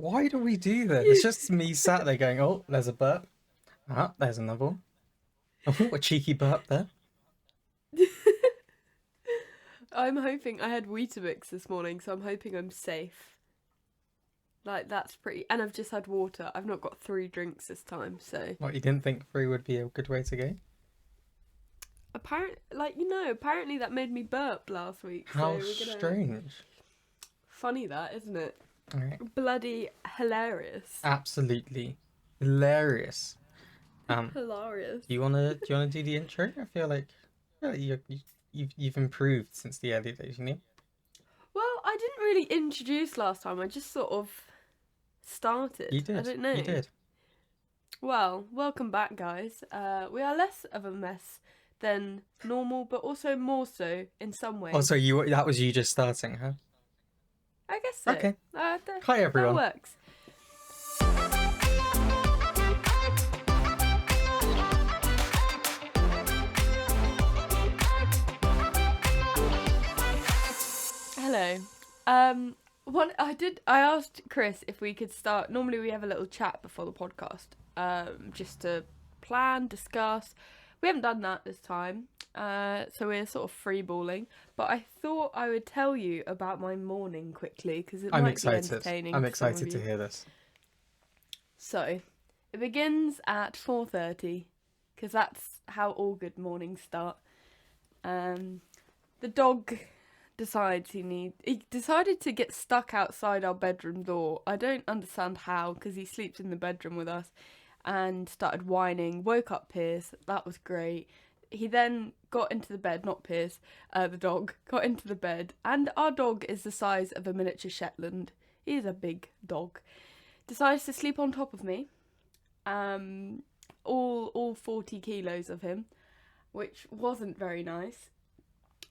Why do we do that? It's just me sat there going, oh, there's a burp. Ah, there's another one. Oh, a cheeky burp there. I'm hoping I had Weetabix this morning, so I'm hoping I'm safe. Like, that's pretty... And I've just had water. I've not got 3 drinks this time, so... What, you didn't think free would be a good way to go? Apparently that made me burp last week. How so strange. Funny that, isn't it? All right. Bloody hilarious. Absolutely hilarious. Hilarious. Do you wanna do the intro? I feel like you've improved since the early days, you know? Well, I didn't really introduce last time. I just sort of started. You did. I don't know. You did. Well, welcome back, guys. We are less of a mess than normal, but also more so in some ways. Oh, so that was you just starting, huh? I guess so. Okay. Hi, everyone. That works. Hello. I asked Chris if we could start. Normally we have a little chat before the podcast, just to plan, discuss. We haven't done that this time, so we're sort of freeballing. But I thought I would tell you about my morning quickly because it might be entertaining. I'm excited to hear this. So, it begins at 4:30 because that's how all good mornings start. The dog he decided to get stuck outside our bedroom door. I don't understand how, because he sleeps in the bedroom with us, and started whining, woke up Pierce. That was great. He then got into the bed, not Pierce, the dog, got into the bed, and our dog is the size of a miniature Shetland. He is a big dog. Decides to sleep on top of me, all 40 kilos of him, which wasn't very nice.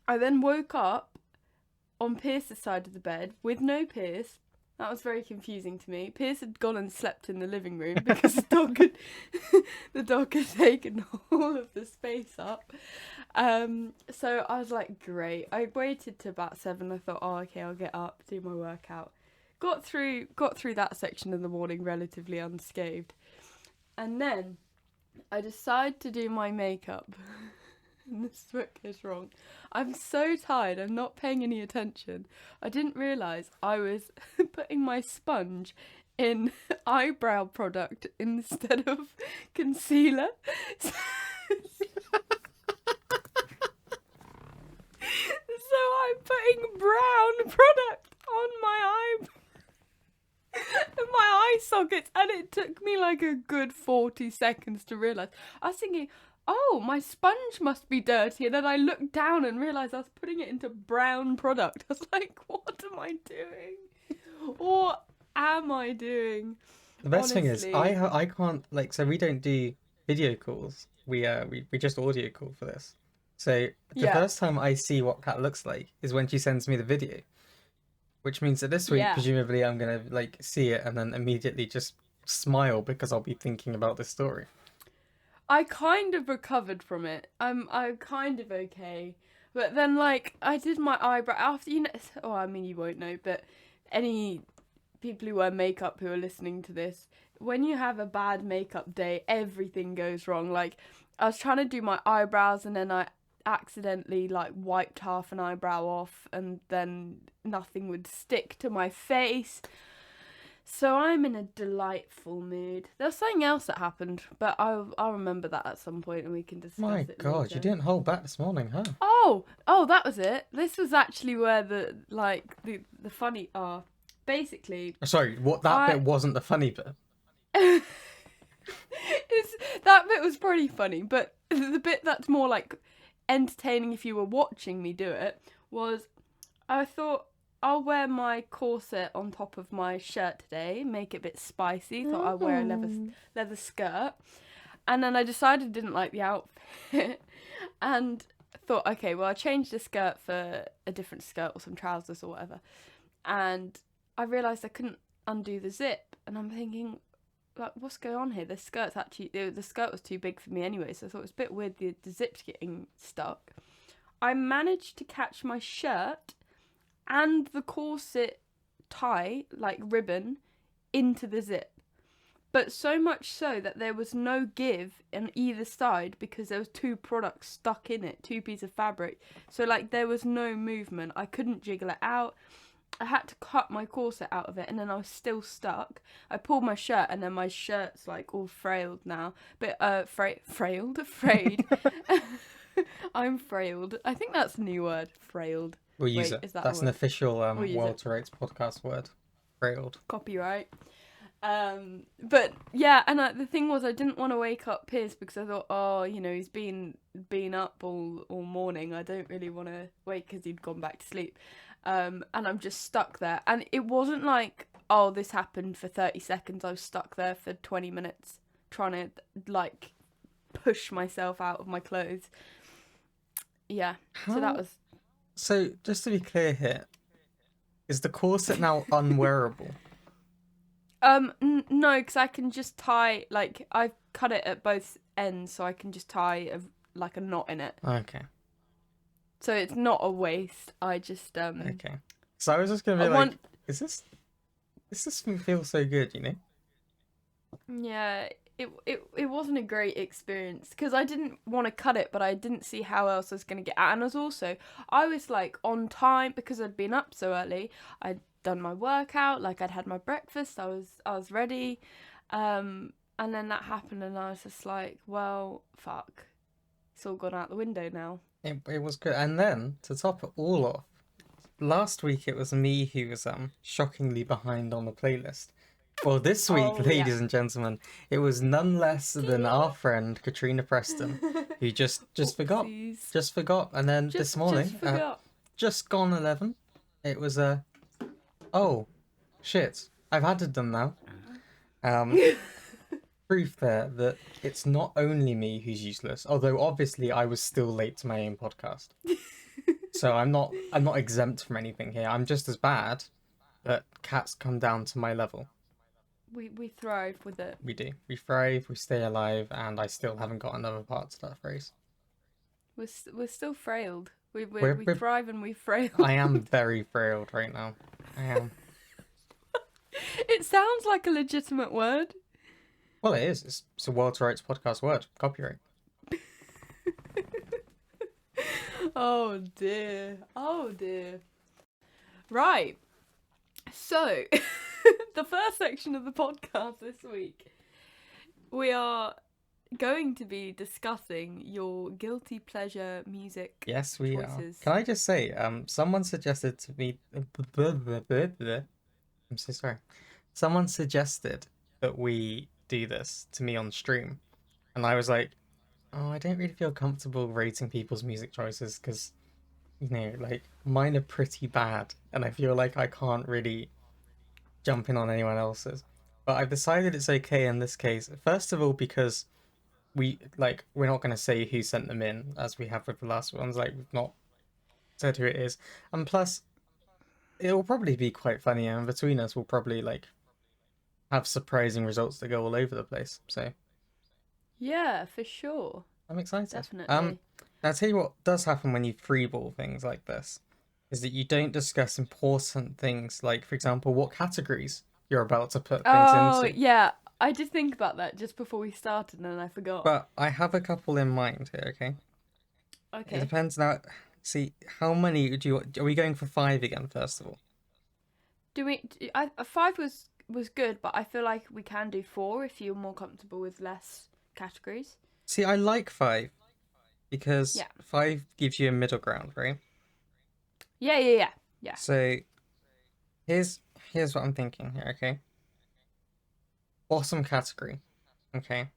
I then woke up on Pierce's side of the bed with no Pierce. That was very confusing to me. Pierce had gone and slept in the living room because the dog had taken all of the space up. So I was like, great. I waited to about 7. I thought, oh, okay, I'll get up, do my workout. Got through that section in the morning relatively unscathed. And then I decide to do my makeup. And this is what goes wrong. I'm so tired, I'm not paying any attention. I didn't realise I was putting my sponge in eyebrow product instead of concealer. So I'm putting brown product on my eye sockets, and it took me like a good 40 seconds to realise. I was thinking, oh, my sponge must be dirty. And then I looked down and realised I was putting it into brown product. I was like, what am I doing? What am I doing? The best thing is, I can't, so we don't do video calls. We just audio call for this. So the first time I see what Kat looks like is when she sends me the video. Which means that this week, presumably, I'm going to, see it and then immediately just smile because I'll be thinking about this story. I kind of recovered from it. I'm kind of okay. But then, I did my eyebrow after, you won't know, but any people who wear makeup who are listening to this, when you have a bad makeup day, everything goes wrong. I was trying to do my eyebrows and then I accidentally, wiped half an eyebrow off and then nothing would stick to my face. So I'm in a delightful mood. There was something else that happened, but I'll remember that at some point and we can discuss it. My God, later. You didn't hold back this morning, huh? Oh, that was it. This was actually where the funny are. Basically. Sorry, bit wasn't the funny bit. That bit was pretty funny, but the bit that's more entertaining if you were watching me do it was, I thought, I'll wear my corset on top of my shirt today, make it a bit spicy. Thought I'd wear a leather skirt. And then I decided I didn't like the outfit. And thought, okay, well, I changed the skirt for a different skirt or some trousers or whatever. And I realised I couldn't undo the zip. And I'm thinking, what's going on here? The skirt was too big for me anyway. So I thought it was a bit weird, the zip's getting stuck. I managed to catch my shirt and the corset tie, ribbon, into the zip. But so much so that there was no give on either side because there was 2 products stuck in it, 2 pieces of fabric. So like there was no movement. I couldn't jiggle it out. I had to cut my corset out of it, and then I was still stuck. I pulled my shirt, and then my shirt's like all frailed now. But frayed. I'm frailed. I think that's a new word, frailed. We'll use it. That's an official Walter Rates podcast word. Frailed. Copyright. But yeah, and the thing was, I didn't want to wake up Piers because I thought, oh, you know, he's been up all morning. I don't really want to wake because he'd gone back to sleep. And I'm just stuck there. And it wasn't like, oh, this happened for 30 seconds. I was stuck there for 20 minutes trying to, like, push myself out of my clothes. Yeah, so that was... So, just to be clear here, is the corset now unwearable? No, because I can just tie, like, I've cut it at both ends, so I can just tie, like, a knot in it. Okay. So it's not a waste. I just Okay. So I was just gonna be is this feel so good, you know? Yeah, it wasn't a great experience because I didn't want to cut it, but I didn't see how else I was gonna get out. And I was like on time because I'd been up so early. I'd done my workout, like I'd had my breakfast. I was ready, and then that happened, and I was just like, well, fuck, it's all gone out the window now. It was good. And then, to top it all off, last week it was me who was shockingly behind on the playlist. Well, this week, ladies and gentlemen, it was none less than our friend Katrina Preston, who just forgot. Just forgot. And then this morning, just gone 11, it was oh, shit, I've added them now. Proof there that it's not only me who's useless, although obviously I was still late to my own podcast. So I'm not exempt from anything here. I'm just as bad, but cats come down to my level. We thrive with it. We do. We thrive, we stay alive, and I still haven't got another part to that phrase. We're still frailed. We thrive and we frail. I am very frailed right now. I am. It sounds like a legitimate word. Well, it is. It's a Walter Rates podcast word. Copyright. Oh dear. Right. So, the first section of the podcast this week, we are going to be discussing your guilty pleasure music Yes, we choices. are. Can I just say, someone suggested to me... I'm so sorry. Someone suggested that we do this to me on stream, and I was like, oh, I don't really feel comfortable rating people's music choices because, you know, like, mine are pretty bad, and I feel like I can't really jump in on anyone else's. But I've decided it's okay in this case. First of all, because we're not going to say who sent them in, as we have with the last ones. Like, we've not said who it is, and plus, it'll probably be quite funny, and between us, we'll probably have surprising results that go all over the place. So yeah, for sure. I'm excited. Definitely. I'll tell you what does happen when you freeball things like this, is that you don't discuss important things like, for example, what categories you're about to put things into. Oh, yeah. I did think about that just before we started and I forgot. But I have a couple in mind here, okay? Okay. It depends now. See, how many are we going for 5 again, first of all? 5 was good, but I feel like we can do 4 if you're more comfortable with less categories. See, I like 5 because 5 gives you a middle ground, right? Yeah. So here's what I'm thinking here, okay? Bottom category, okay?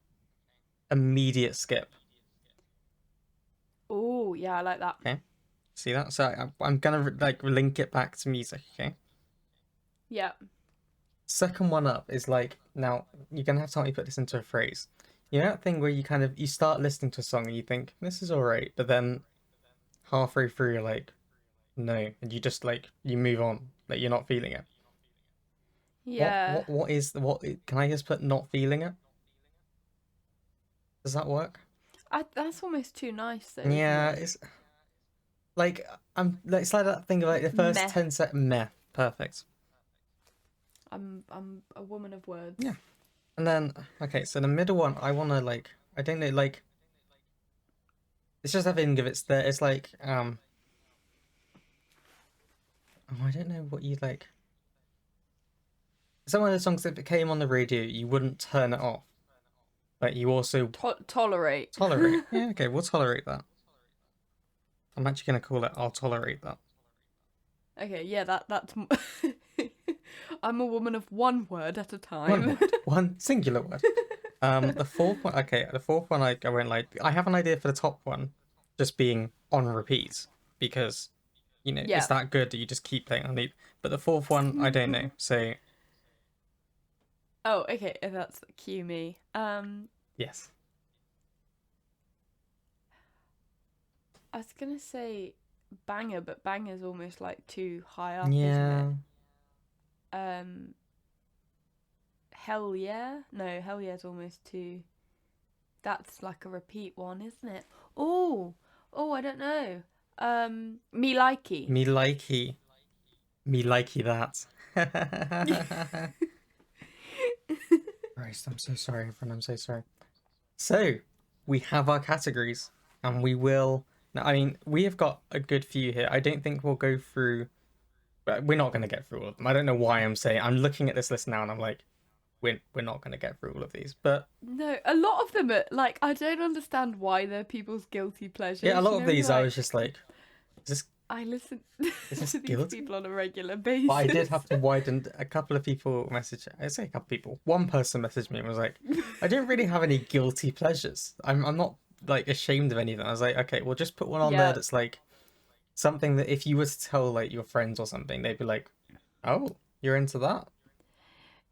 Immediate skip. Oh, yeah, I like that. Okay. See that? So I'm gonna link it back to music, okay? Yeah. Second one up is now you're gonna have to help me put this into a phrase. You know that thing where you start listening to a song and you think this is alright, but then halfway through you're like, no, and you just you move on, you're not feeling it. Yeah. What can I just put not feeling it? Does that work? That's almost too nice though. Yeah, it's it's like that thing of the first Meh. 10 seconds. Meh, perfect. I'm a woman of words. Yeah. And then, okay, so the middle one, I want to, like, I don't know, like, it's just having of it's there. It's like, oh, I don't know what you like. Some of the songs that came on the radio, you wouldn't turn it off, but you also tolerate. Tolerate. Yeah, okay, we'll tolerate that. I'm actually gonna call it I'll tolerate that. Okay, yeah, that's. I'm a woman of one word at a time. One word, one singular word. The fourth one. Okay, the fourth one. I went like I have an idea for the top one, just being on repeat because, it's that good that you just keep playing on loop. But the fourth one, I don't know. So. Oh, okay. That's cue me. Yes. I was gonna say banger, but banger's almost like too high up, Yeah. isn't it? Hell yeah? No, hell yeah's almost too. That's like a repeat one, isn't it? Oh, I don't know. Me likey. Me likey. Me likey that. Christ, I'm so sorry, everyone. I'm so sorry. So, we have our categories, and we will. Now, I mean, we have got a good few here. I don't think we'll go through. We're not going to get through all of them. I don't know why I'm saying. I'm looking at this list now, and I'm like, we're not going to get through all of these. But no, a lot of them are like I don't understand why they're people's guilty pleasures. Yeah, a lot of these I was just like, is this? I listen Is this to these guilty? people on a regular basis. But I did have to widen. A couple of people message. I say a couple of people. One person messaged me and was like, I don't really have any guilty pleasures. I'm not like ashamed of anything. I was like, okay, well just put one on there that's like something that if you were to tell like your friends or something, they'd be like, oh, you're into that.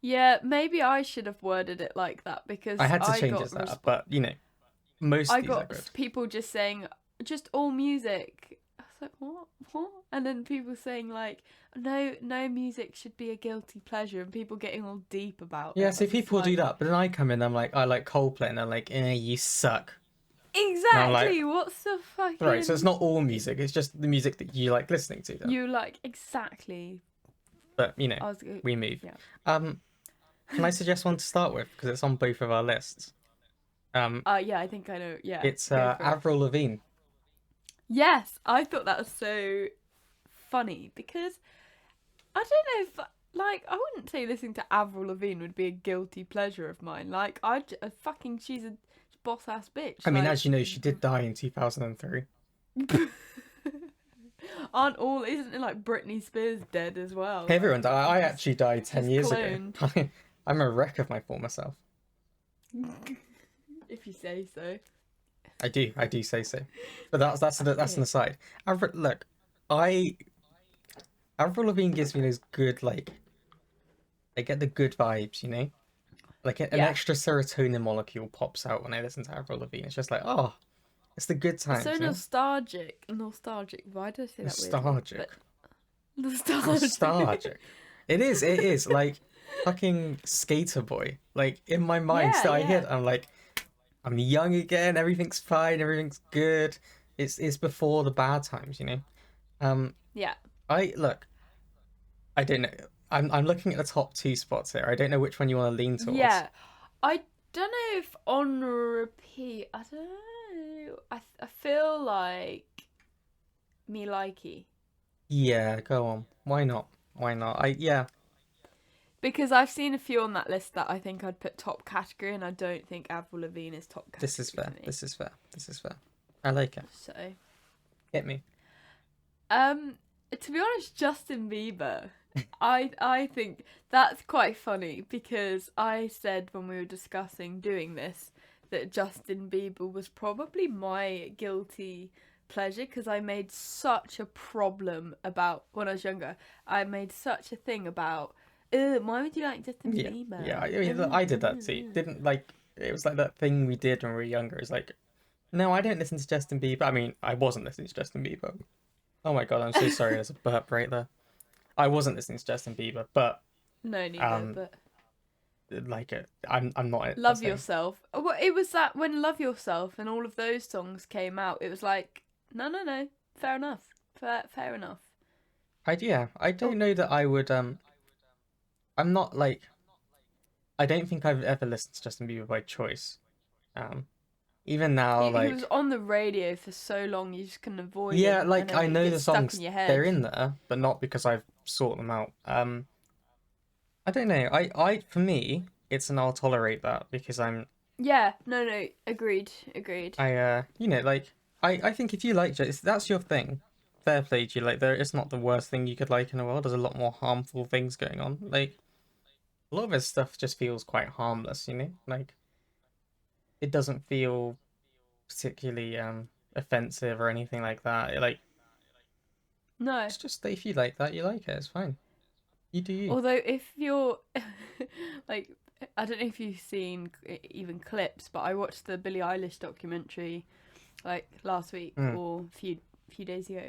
Yeah, maybe I should have worded it like that because I had to change it that, but most of these are good. People just saying just all music. I was like, what? And then people saying like, no music should be a guilty pleasure, and people getting all deep about it. Yeah, so people do that, but then I come in, I'm like, I like Coldplay, and they're like, you suck. Exactly. Like, what's the fucking? Right, so it's not all music; it's just the music that you like listening to. Then. You like exactly. But we move. Yeah. Can I suggest one to start with because it's on both of our lists? Yeah, I think I know. Yeah. It's Avril Lavigne. Yes, I thought that was so funny because I don't know if I wouldn't say listening to Avril Lavigne would be a guilty pleasure of mine. Like she's a boss ass bitch. I mean, as you know, she did die in 2003. Isn't it like Britney Spears dead as well? Hey, everyone, I actually died 10 years cloned. ago. I'm a wreck of my former self. If you say so. I do say so. But that's an aside. Avril Lavigne gives me those good, like, I get the good vibes, Like an extra serotonin molecule pops out when I listen to Avril Lavigne. It's just like, oh, it's the good times. So nostalgic. Why do I say that? Nostalgic. Nostalgic. It is. Like, fucking Skater Boy. Like, in my mind, I hear it, I'm like, I'm young again, everything's fine, everything's good. It's before the bad times, Yeah. I don't know. I'm looking at the top two spots here. I don't know which one you want to lean towards. Yeah. I don't know if on repeat, I don't know. I feel like Me Likey. Yeah, go on. Why not? Because I've seen a few on that list that I think I'd put top category, and I don't think Avril Lavigne is top category. This is fair. I like it. So, hit me. To be honest, Justin Bieber. I think that's quite funny because I said when we were discussing doing this that Justin Bieber was probably my guilty pleasure because I made such a problem about when I was younger. I made such a thing about. Why would you like Justin Bieber? Yeah, I mean, I did that too. Didn't like it was like that thing we did when we were younger. It's like, no, I don't listen to Justin Bieber. I mean, I wasn't listening to Justin Bieber. Oh my god, I'm so sorry. There's a burp right there. I wasn't listening to Justin Bieber, but no, neither. But like it, I'm not. Love Yourself. Well, it was that when Love Yourself and all of those songs came out. It was like, no, fair enough, fair enough. I don't know that I would I'm not like I don't think I've ever listened to Justin Bieber by choice. Um, even now, He was like on the radio for so long, you just couldn't avoid yeah, him, and like then I it know gets the stuck in songs your they're head. in there, but not because I've sought them out. I don't know. I for me, it's an I'll tolerate that because Yeah, no, no, agreed, agreed. you know, like I think if you like it, that's your thing. Fair play to you. Like there, it's not the worst thing you could like in the world. There's a lot more harmful things going on. Like a lot of his stuff just feels quite harmless, you know? Like it doesn't feel particularly offensive or anything like that. Like No. it's just that if you like that, you like it. It's fine. You do you. Although, if you're like, I don't know if you've seen even clips, but I watched the Billie Eilish documentary like last week Mm. or a few days ago,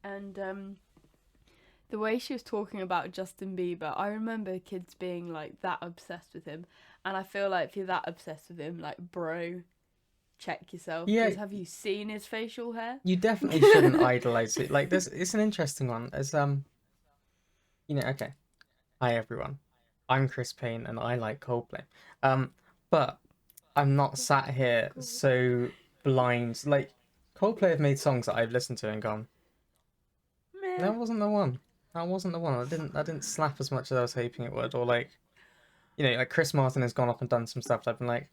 and the way she was talking about Justin Bieber, I remember kids being like that obsessed with him, and I feel like if you're that obsessed with him, like bro, check yourself, Yeah, because have you seen his facial hair? you definitely shouldn't idolize it. Like this, it's an interesting one. As you know, okay. Hi everyone. I'm Chris Payne and I like Coldplay. Um, but I'm not sat here so blind. Like Coldplay have made songs that I've listened to and gone, Meh. that wasn't the one. That wasn't the one. I didn't slap as much as I was hoping it would. Or like, you know, like Chris Martin has gone off and done some stuff that I've been like,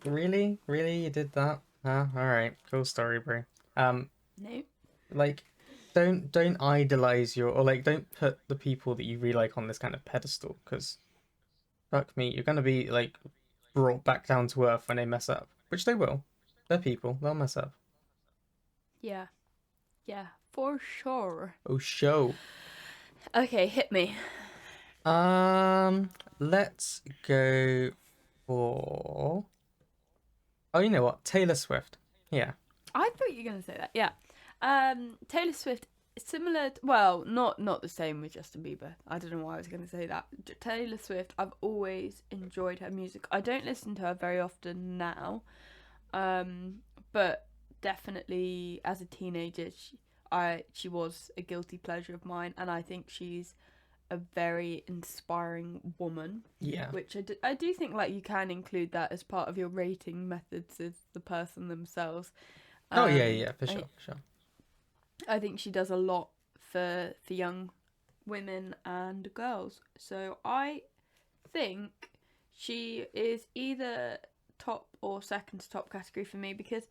really? Really? You did that? Huh? Alright, cool story, bro. Um, No. like don't idolize your or like don't put the people that you really like on this kind of pedestal because fuck me, you're gonna be like brought back down to earth when they mess up, which they will. They're people, they'll mess up. Yeah. Yeah. For sure. Oh, show. Okay, hit me. Um, let's go for. Oh, you know what? Taylor Swift. Yeah. I thought you were gonna say that. Yeah. Taylor Swift, similar. Well, not the same with Justin Bieber. I don't know why I was gonna say that. Taylor Swift, I've always enjoyed her music. I don't listen to her very often now, but definitely as a teenager, she was a guilty pleasure of mine, and I think she's a very inspiring woman. Yeah. Which I do think like you can include that as part of your rating methods as the person themselves. Oh yeah, yeah, for I sure, for sure. I think she does a lot for young women and girls. So I think she is either top or second to top category for me, because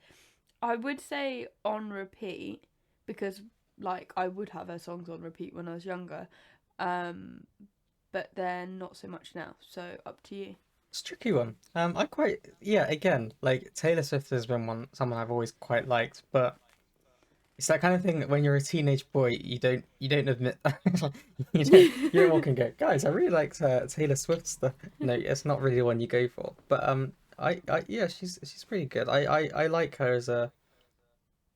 I would say on repeat, because like I would have her songs on repeat when I was younger, um, but then not so much now. So up to you. It's a tricky one. I quite yeah. Again, like Taylor Swift has been someone I've always quite liked, but it's that kind of thing that when you're a teenage boy, you don't admit you don't walk and go, guys, I really like Taylor Swift stuff. No, it's not really the one you go for. But I yeah, she's pretty good. I like her as a.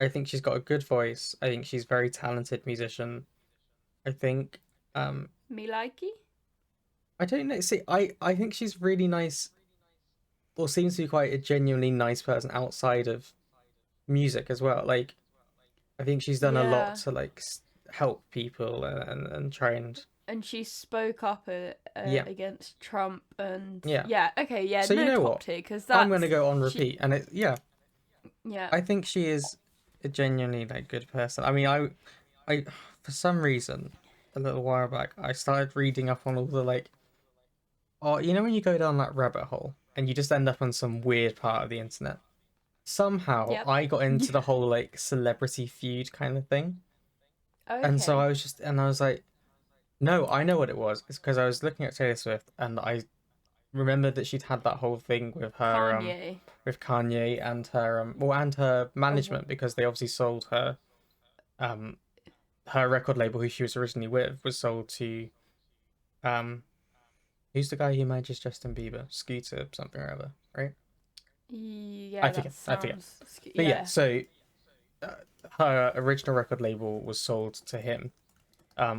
I think she's got a good voice. I think she's a very talented musician. I think um Me likey? I don't know. See, I think she's really nice, or seems to be quite a genuinely nice person outside of music as well. Like I think she's done a lot Yeah. to like help people and try and And she spoke up yeah, against Trump, and yeah. yeah, okay, yeah, So you no know top what? tier, because I'm gonna that's go on she. repeat, and it yeah, Yeah. I think she is a genuinely like good person. I mean, I for some reason a little while back I started reading up on all the like oh you know when you go down that rabbit hole and you just end up on some weird part of the internet. Somehow Yep. I got into the whole like celebrity feud kind of thing. And so Okay. I was just, and I was like, no, I know what it was. It's because I was looking at Taylor Swift and I remembered that she'd had that whole thing Kanye. with Kanye and her well and her Oh, management because they obviously sold her um her record label who she was originally with was sold to um who's the guy who manages Justin Bieber? Scooter something or other, right? I yeah, that forget. I forget. sounds. But yeah, Yeah. so uh, her original record label was sold to him,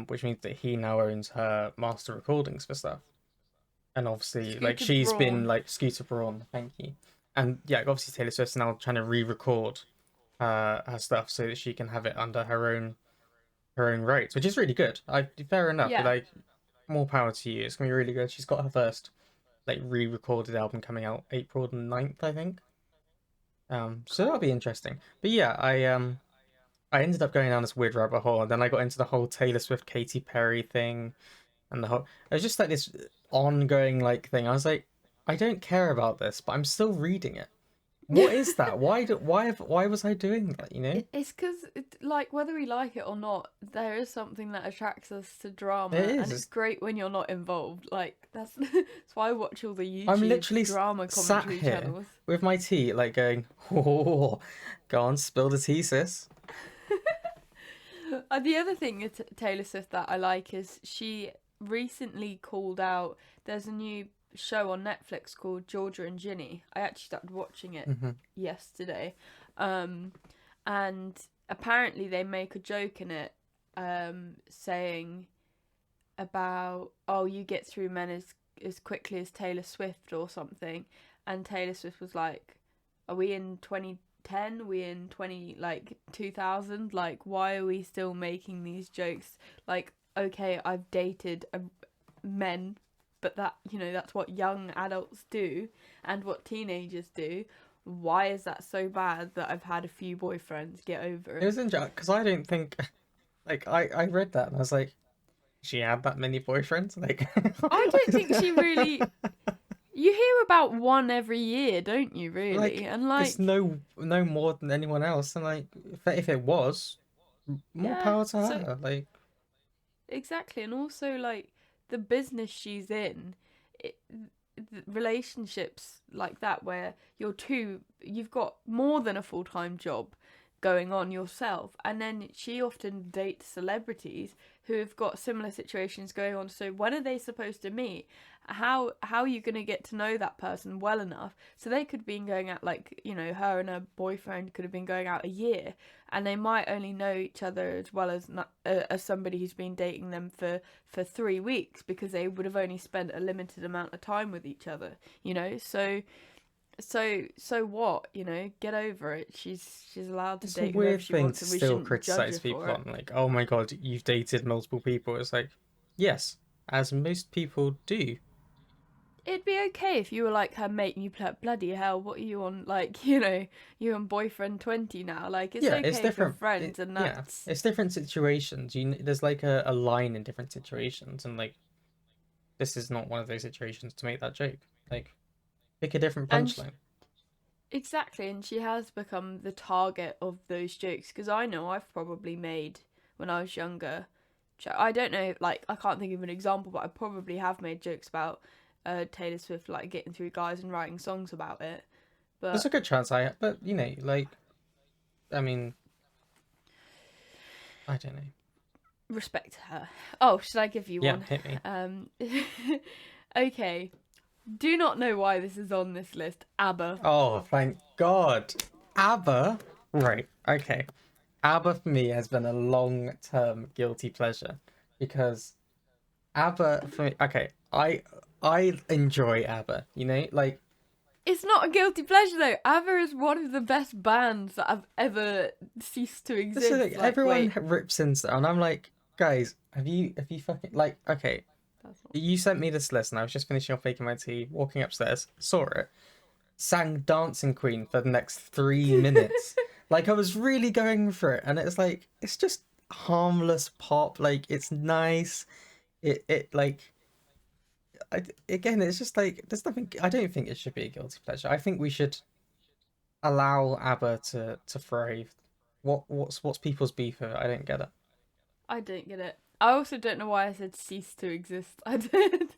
which means that he now owns her master recordings for stuff. And obviously, like Scooter she's been Braun. like Scooter Braun, thank you. And yeah, obviously Taylor Swift's now trying to re-record her stuff so that she can have it under her own rights, which is really good. I fair enough. Yeah. Like more power to you. It's gonna be really good. She's got her first like re-recorded album coming out April the 9th, I think. So that'll be interesting. But yeah, I ended up going down this weird rabbit hole, and then I got into the whole Taylor Swift, Katy Perry thing, and the whole. It was just like this ongoing like thing. I was like, I don't care about this, but I'm still reading it. What is that? Why was I doing that? You know? It's because, like, whether we like it or not, there is something that attracts us to drama, It is. and it's great when you're not involved. Like, that's why I watch all the YouTube I'm literally drama sat commentary here channels. with my tea, like going, oh, go on, spill the tea, sis. The other thing with Taylor Swift that I like is she recently called out. There's a new show on Netflix called Georgia and Ginny. I actually started watching it yesterday, and apparently they make a joke in it, saying about, oh, you get through men as quickly as Taylor Swift or something, and Taylor Swift was like, are we in 2010? We in 2000? Like, why are we still making these jokes? Like, okay, I've dated men, but that, that's what young adults do and what teenagers do. Why is that so bad that I've had a few boyfriends? Get over it. It was interesting because I don't think, like, I read that and I was like, she had that many boyfriends? Like, I don't think she really. You hear about one every year, don't you? Really, like, and like, it's no more than anyone else. And like, if it was, more power to her. Like, exactly, and also like the business she's in, relationships like that where you've got more than a full-time job going on yourself, and then she often dates celebrities who have got similar situations going on. So when are they supposed to meet? How are you going to get to know that person well enough? So they could have been going out, like, her and her boyfriend could have been going out a year, and they might only know each other as well as somebody who's been dating them for 3 weeks, because they would have only spent a limited amount of time with each other, so what, get over it. She's allowed to date whoever she wants, and we still shouldn't criticize judge her people for it. on, like, oh my god, you've dated multiple people. It's like, yes, as most people do. It'd be okay if you were like her mate and you'd be like, bloody hell, what are you on, like, you and boyfriend 20 now. Like, it's okay It's if you're different. friends, and that's... It's different situations. There's like a line in different situations, and like, this is not one of those situations to make that joke. Like, pick a different punchline. Exactly, and she has become the target of those jokes, because I know I've probably made, when I was younger, I don't know, like, I can't think of an example, but I probably have made jokes about Taylor Swift, like, getting through guys and writing songs about it. But there's a good chance but like, I mean, I don't know. Respect her. Oh, should I give you one? Hit me. Okay. Do not know why this is on this list. Abba. Oh, thank God. Abba? Right, okay. Abba for me has been a long-term guilty pleasure, because Abba for me, okay, I enjoy Abba, like, it's not a guilty pleasure though. Abba is one of the best bands that have ever ceased to exist. Like, everyone rips into, and I'm like, guys, have you fucking, like, okay, you sent me this list and I was just finishing off making my tea, walking upstairs, saw it, sang Dancing Queen for the next 3 minutes. Like, I was really going for it, and it's like, it's just harmless pop. Like, it's nice. It like, again, it's just like, there's nothing. I don't think it should be a guilty pleasure. I think we should allow ABBA to thrive. What's people's beef with it? I don't get it. I don't get it. I also don't know why I said cease to exist. I did.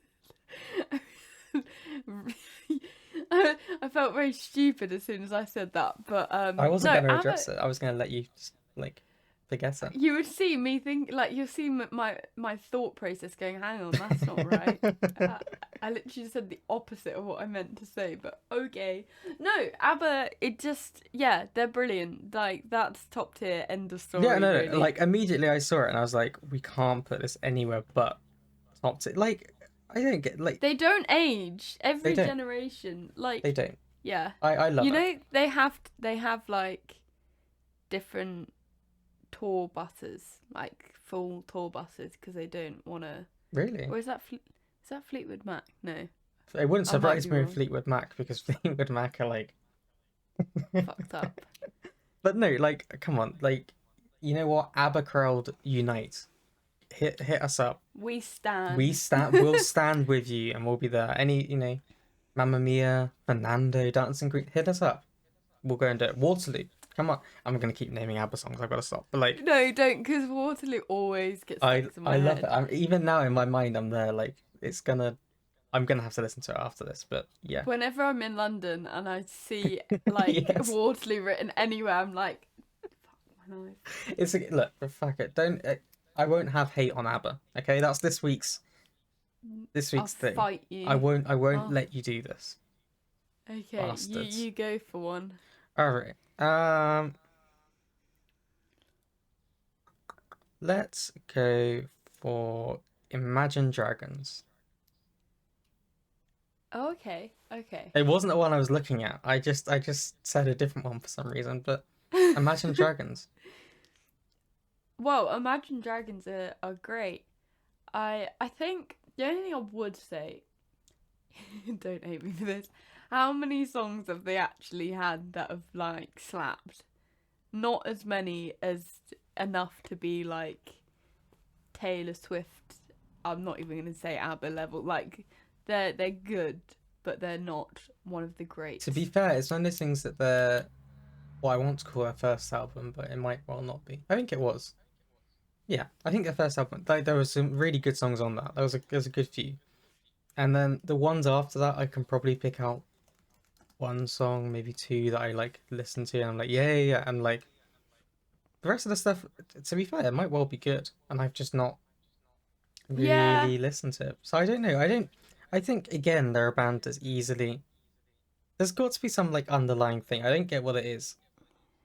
I felt very stupid as soon as I said that, but I wasn't going to address it. I was going to let you just, like, forget it. You would see me think, like, you'll see my thought process going, hang on, that's not right. I literally said the opposite of what I meant to say, but okay. No, ABBA, it just, yeah, they're brilliant. Like, that's top tier, end of story. Yeah, no, really. Like, immediately I saw it and I was like, we can't put this anywhere but top tier. Like, I don't get, like... They don't age. Every generation, like... They don't. Yeah. I love it. You know, they have, like, different tour buses, like full tour buses, because they don't want to Really? Or is that Fleetwood Mac? No, It wouldn't I might surprise be me with wrong. Fleetwood Mac because Fleetwood Mac are like. Fucked up. But no, like, come on, like, you know what? ABBA crowd unite. Hit us up. We stand. We stand. We'll stand with you, and we'll be there. Any, Mamma Mia, Fernando, Dancing Queen. Hit us up. We'll go and do it. Waterloo. Come on. I'm gonna keep naming ABBA songs. I've got to stop. But like, No, don't, because Waterloo always gets stuck in my I love head. it. Even now in my mind, I'm there. Like, I'm gonna have to listen to it after this. But yeah. Whenever I'm in London and I see like Yes. Waterloo written anywhere, I'm like, fuck my life. Look. Fuck it. Don't. I won't have hate on ABBA. Okay, that's this week's I'll thing. fight you. I won't Oh. let you do this. Okay, Bastards. you go for one. All right. Let's go for Imagine Dragons. Oh, okay. Okay. It wasn't the one I was looking at. I just said a different one for some reason, but Imagine Dragons. Well, Imagine Dragons are great. I think the only thing I would say, don't hate me for this, how many songs have they actually had that have like slapped? Not as many as enough to be like Taylor Swift. I'm not even gonna say ABBA level. Like they're good, but they're not one of the greats. To be fair, it's one of those things that they're what I want to call their first album, but it might well not be. I think it was. Yeah, I think their first album. Like there was some really good songs on that. There was a good few, and then the ones after that, I can probably pick out one song, maybe two that I like listen to, and I'm like, yeah, and like the rest of the stuff. To be fair, it might well be good, and I've just not Yeah, really listened to it. So I don't know. I don't. I think again, they're a band that's easily. There's got to be some like underlying thing. I don't get what it is.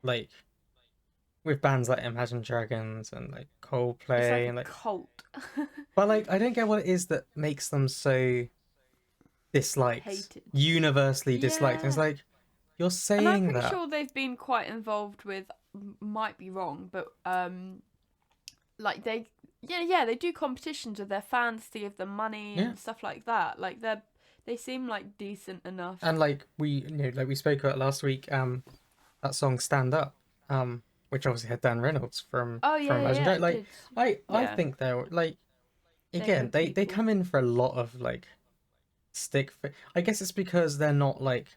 Like with bands like Imagine Dragons and like it's like Coldplay a and like, cult. but like I don't get what it is that makes them so disliked, Hated. universally disliked. And it's Yeah. like you're And I'm saying pretty that. sure they've been quite involved with, might be wrong, but like they do competitions with their fans to give them money Yeah. and stuff like that. Like they seem like decent enough. And like like we spoke about last week, that song "Stand Up," which obviously had Dan Reynolds from Oh Imagine yeah, Dragons. it Like did. I Yeah, think they're like they're again good they people. come in for a lot of like I guess it's because they're not like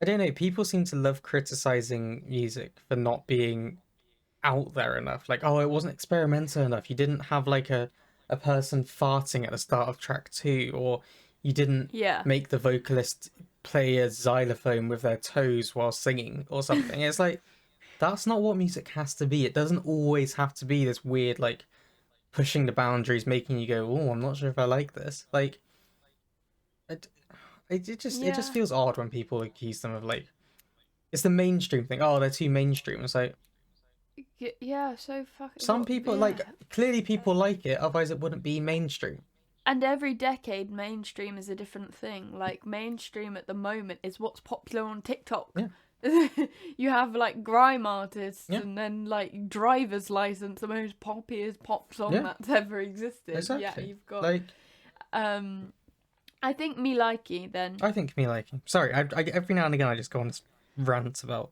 I don't know. People seem to love criticizing music for not being out there enough. Like, oh, it wasn't experimental enough. You didn't have like a person farting at the start of track two, or you didn't Yeah. make the vocalist play a xylophone with their toes while singing or something. It's like that's not what music has to be. It doesn't always have to be this weird like pushing the boundaries, making you go, oh, I'm not sure if I like this. Like, it, it just Yeah. feels odd when people accuse them of like it's the mainstream thing. Oh, they're too mainstream. It's like Yeah, so fucking. some people Yeah. like clearly people like it, otherwise it wouldn't be mainstream. And every decade, mainstream is a different thing. Like, mainstream at the moment is what's popular on TikTok. Yeah. You have, like, grime artists Yeah. and then, like, Driver's License, the most poppiest pop song Yeah. that's ever existed. Exactly. Yeah, you've got... Like I think Me Likey, then. I think me liking. Sorry, I every now and again I just go on this rant about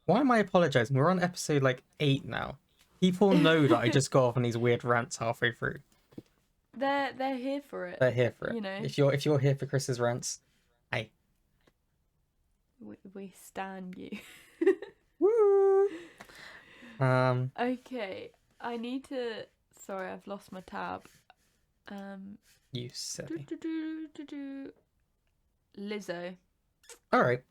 why am I apologizing? We're on episode like 8 now. People know that I just go off on these weird rants halfway through. They're here for it. They're here for it. You know. If you're here for Chris's rants, hey. We stand you. Woo! Okay, I need to... Sorry, I've lost my tab. You silly. Lizzo. All right.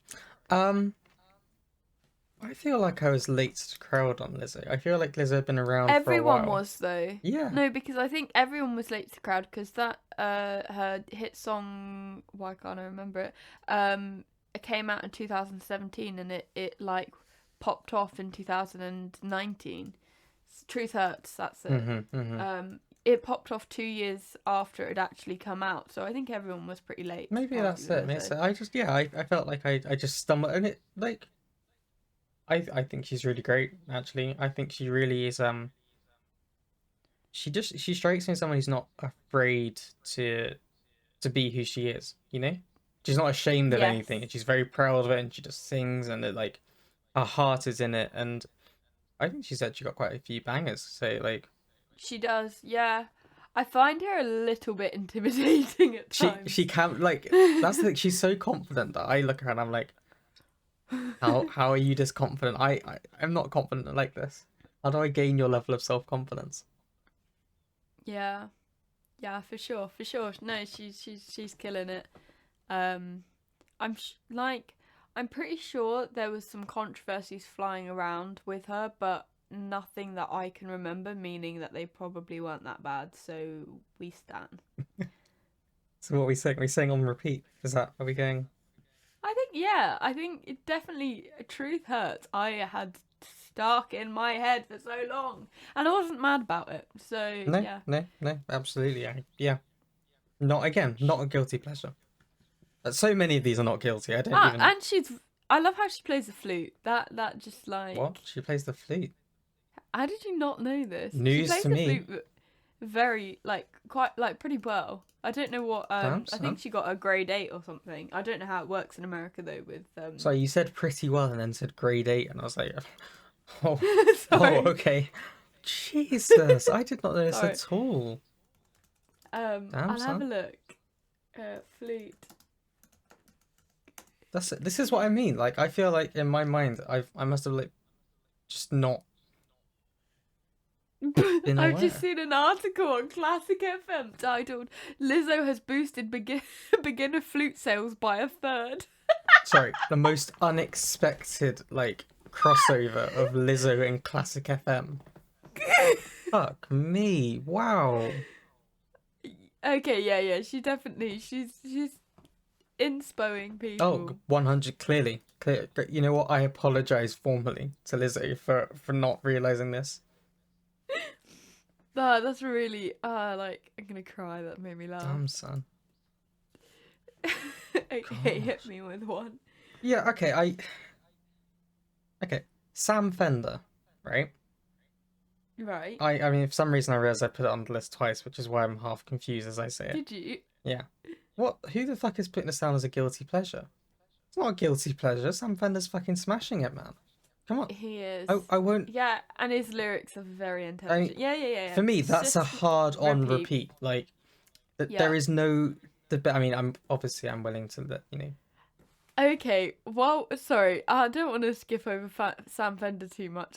I feel like I was late to the crowd on Lizzo. I feel like Lizzo had been around Everyone for a while. was though. Yeah. No, because I think everyone was late to the crowd because that her hit song, why can't I remember it? It came out in 2017 and it like popped off in 2019. Truth Hurts, that's it. It popped off 2 years after it had actually come out, so I think everyone was pretty late. Maybe that's it. I felt like I just stumbled and it like I think she's really great actually. I think she really is she strikes me as someone who's not afraid to be who she is, you know? She's not ashamed of Yes, anything, and she's very proud of it, and she just sings, and it, like, her heart is in it, and I think she's actually got quite a few bangers. So like, she does. Yeah, I find her a little bit intimidating at she times. can like that's the thing. She's so confident that I look at her and I'm like, how are you this confident? I'm not confident like this. How do I gain your level of self confidence? Yeah, yeah, for sure, for sure. No, she's killing it. Um, like, I'm pretty sure there was some controversies flying around with her, but nothing that I can remember, meaning that they probably weren't that bad. So we stand. So what are we saying? Are we saying on repeat? Is that are we going? I think, yeah, I think it definitely, truth hurts. I had stuck in my head for so long, and I wasn't mad about it. So No, yeah. no, no, absolutely. Yeah. Not again. Not a guilty pleasure. So many of these are not guilty. I don't Ah, even. and I love how she plays the flute. That just What? like. She plays the flute. How did you not know this? She News plays to the me. flute very like quite like pretty well. I don't know what Damn, I son. think she got a grade 8 or something. I don't know how it works in America though with So you said pretty well and then said grade 8, and I was like, oh, oh, sorry. okay. Jesus, I did not know this Sorry. at all. Damn, I'll have a son. look. Flute. That's it. This is what I mean. Like, I feel like in my mind, I must have like just not been I've just aware. seen an article on Classic FM titled "Lizzo has boosted beginner flute sales by a third." Sorry, the most unexpected like crossover of Lizzo and Classic FM. Fuck me! Wow. Okay, yeah, yeah. She's inspoing Oh, people. 100 clearly. Clear. You know what? I apologize formally to Lizzo for not realizing this. That's really like I'm gonna cry. That made me laugh. Damn, son. Okay, hit Gosh. me with one. Yeah, okay, okay. Sam Fender, right? Right? I mean, for some reason I realized I put it on the list twice, which is why I'm half confused as I say it. Did you? Yeah. What? Who the fuck is putting this down as a guilty pleasure? It's not a guilty pleasure. Sam Fender's fucking smashing it, man. Come on. He is. I won't. Yeah, and his lyrics are very I mean, intelligent. Yeah, yeah, yeah, yeah. for me, It's that's a just hard on repeat. repeat. Like, there Yeah. is no. I mean, I'm willing to let you know. Okay. Well, sorry. I don't want to skip over Sam Fender too much.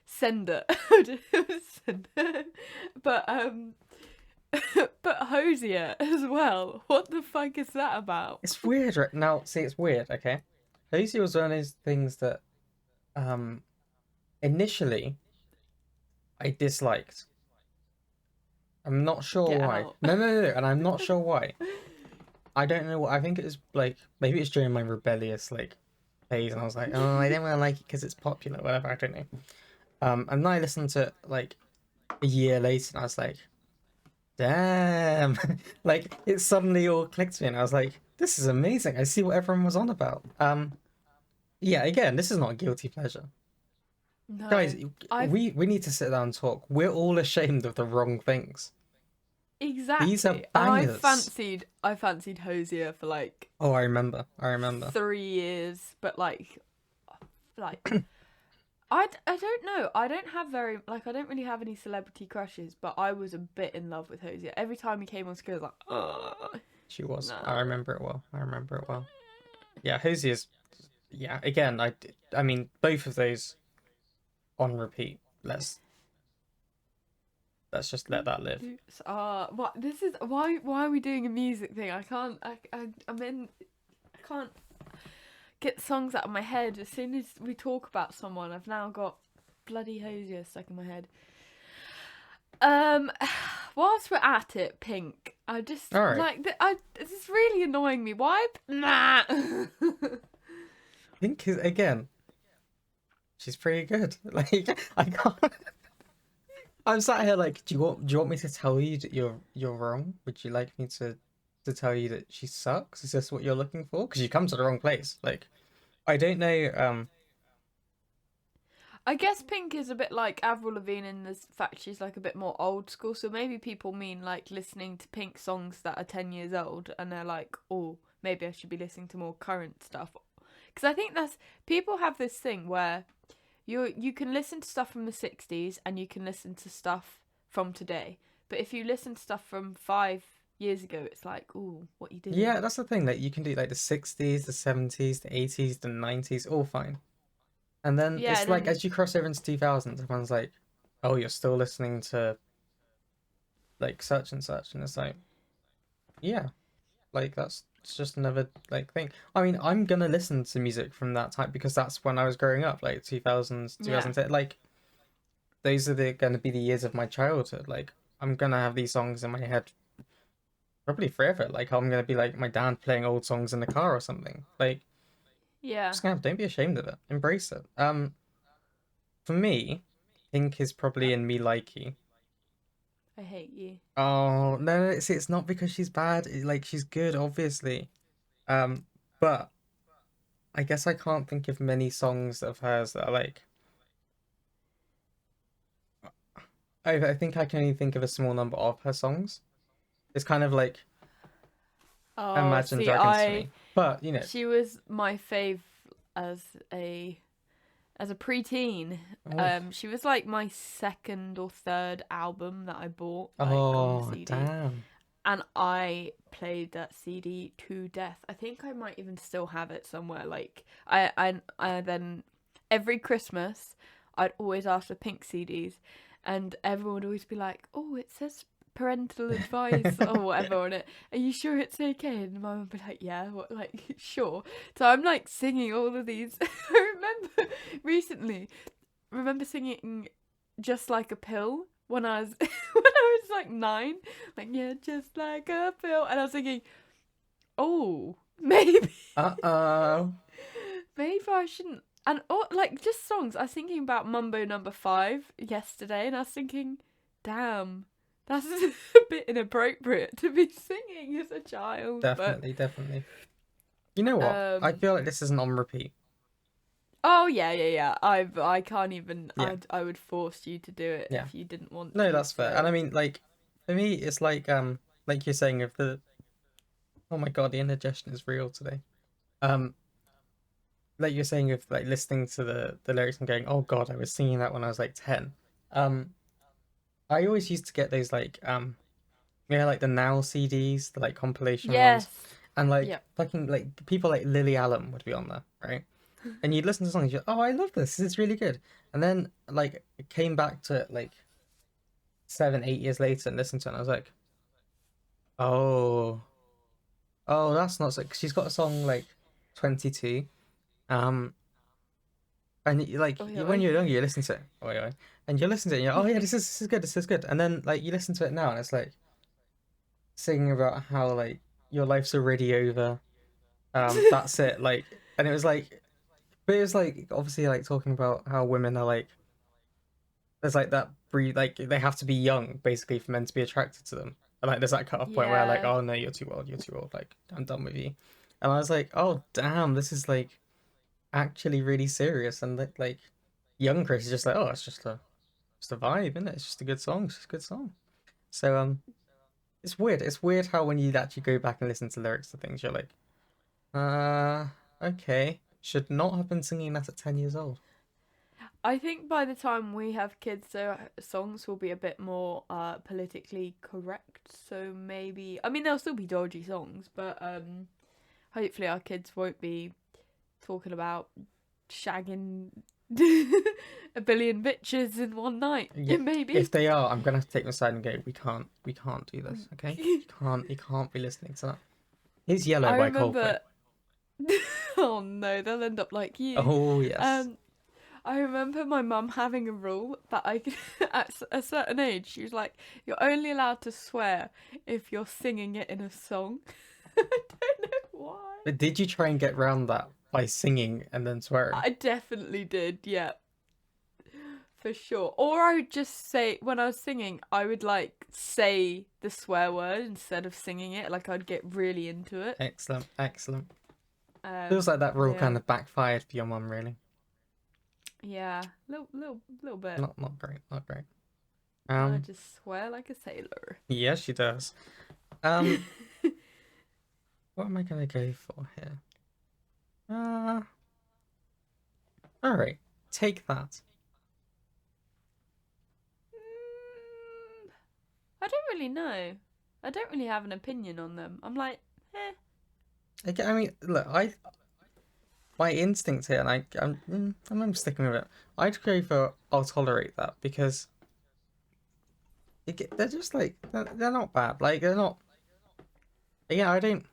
Sender. Sender. But but Hosier as well. What the fuck is that about? It's weird, right? Now, see, it's weird, okay? Posey was one of those things that, um, initially I disliked. I'm not sure Get why. out. No, and I'm not sure why. I don't know what. I think it was like maybe it's during my rebellious like phase, and I was like, oh, I don't want to like it because it's popular, whatever. I don't know. And then I listened to it like a year later, and I was like, damn, like it suddenly all clicked to me, and I was like, this is amazing. I see what everyone was on about. Yeah, again, this is not a guilty pleasure. No. Guys, I've we need to sit down and talk. We're all ashamed of the wrong things. These are exactly. And bangers. I fancied Hosier for like Oh, I remember. I remember. 3 years, but like I don't know. I don't have very like I don't really have any celebrity crushes, but I was a bit in love with Hosier. Every time he came on screen, I was like, oh She was. no. I remember it well. I remember it well. Yeah, Hosier's. Yeah, again, I mean, both of those on repeat. Let's just let that live. What this is why are we doing a music thing? I can't I can't get songs out of my head. As soon as we talk about someone, I've now got bloody Hosier stuck in my head. Whilst we're at it, Pink, I just All right. like this is really annoying me. Why? Nah. Pink is again. She's pretty good. Like I can't. I'm sat here like, do you want me to tell you that you're wrong? Would you like me to tell you that she sucks? Is this what you're looking for? Because you come to the wrong place. Like, I don't know. I guess Pink is a bit like Avril Lavigne in the fact she's like a bit more old school. So maybe people mean like listening to Pink songs that are 10 years old and they're like, oh, maybe I should be listening to more current stuff. Because I think people have this thing where you can listen to stuff from the 60s and you can listen to stuff from today. But if you listen to stuff from 5 years ago, it's like, oh, what you doing? Yeah, that's the thing. Like you can do like the 60s, the 70s, the 80s, the 90s, all fine. And then it's like as you cross over into 2000s, everyone's like, "Oh, you're still listening to like such and such," and it's like, yeah, like it's just another like thing. I mean, I'm gonna listen to music from that time because that's when I was growing up, like 2000s, 2010. Like those are gonna be the years of my childhood. Like I'm gonna have these songs in my head probably forever. Like I'm gonna be like my dad playing old songs in the car or something. Like. Yeah. Just don't be ashamed of it. Embrace it. For me, Pink is probably in Me Like You. I hate you. Oh no, see, it's not because she's bad. Like she's good, obviously. But I guess I can't think of many songs of hers that are like. I think I can only think of a small number of her songs. It's kind of like Imagine Dragons to me. But you know, she was my fave as a preteen. She was like my second or third album that I bought. Like, on CD. Damn. And I played that CD to death. I think I might even still have it somewhere. Like I then every Christmas I'd always ask for Pink CDs, and everyone would always be like, "Oh, it says parental advice or whatever on it. Are you sure it's okay?" And Mum would be like, "Yeah, what, like sure." So I'm like singing all of these. I remember singing Just Like a Pill when I was like 9. Like, yeah, just like a pill. And I was thinking, oh, maybe maybe I shouldn't. And like just songs. I was thinking about Mambo Number 5 yesterday, and I was thinking, damn, that's a bit inappropriate to be singing as a child. Definitely. You know what? I feel like this isn't on repeat. Oh yeah. I can't even. Yeah. I would force you to do it if you didn't want. No, that's fair. And I mean, like, for me, it's like you're saying of the. Oh my god, the indigestion is real today. Like you're saying of like listening to the lyrics and going, oh god, I was singing that when I was like 10. I always used to get those like like the Now CDs, the like compilation ones, and like fucking like people like Lily Allen would be on there, right? And you'd listen to songs, you're like, oh, I love this. This is really good. And then like it came back to it like 7-8 years later and listened to it, and I was like, oh, that's not so. Cause she's got a song like 22. And like when you're younger, you listen to it, and you listen to it, and you're oh yeah, this is good, and then like you listen to it now, and it's like singing about how like your life's already over, that's it, like, and it was like, but it was like obviously like talking about how women are like, there's like that like they have to be young basically for men to be attracted to them, and like there's that cut off point where like, oh no, you're too old, like I'm done with you, and I was like, oh damn, this is like actually really serious, and like young Chris is just like, oh, it's just a vibe, isn't it? It's just a good song. It's just a good song. So it's weird how when you actually go back and listen to lyrics to things, you're like, okay, should not have been singing that at 10 years old. I think by the time we have kids, their songs will be a bit more politically correct. So maybe, I mean, there'll still be dodgy songs, but hopefully our kids won't be talking about shagging a billion bitches in one night. Yeah, maybe. If they are, I'm gonna have to take them aside and go, we can't do this, okay? You can't be listening to that. Here's Yellow by Coldplay. Oh no, they'll end up like you. Oh yes. I remember my mum having a rule that at a certain age, she was like, you're only allowed to swear if you're singing it in a song. I don't know why. But did you try and get around that by singing and then swearing? I definitely did, yeah. For sure. Or I would just say, when I was singing, I would like say the swear word instead of singing it. Like I'd get really into it. Excellent. Feels like that rule kind of backfired for your mum, really. Yeah, little bit. Not great, not great. I just swear like a sailor. Yes, she does. What am I gonna go for here? All right, take that. I don't really know. I don't really have an opinion on them. I'm like, eh. I mean, look, my instinct here, and I'm sticking with it. I'd go for I'll tolerate that because they're just like they're not bad. Like they're not. Yeah, I don't.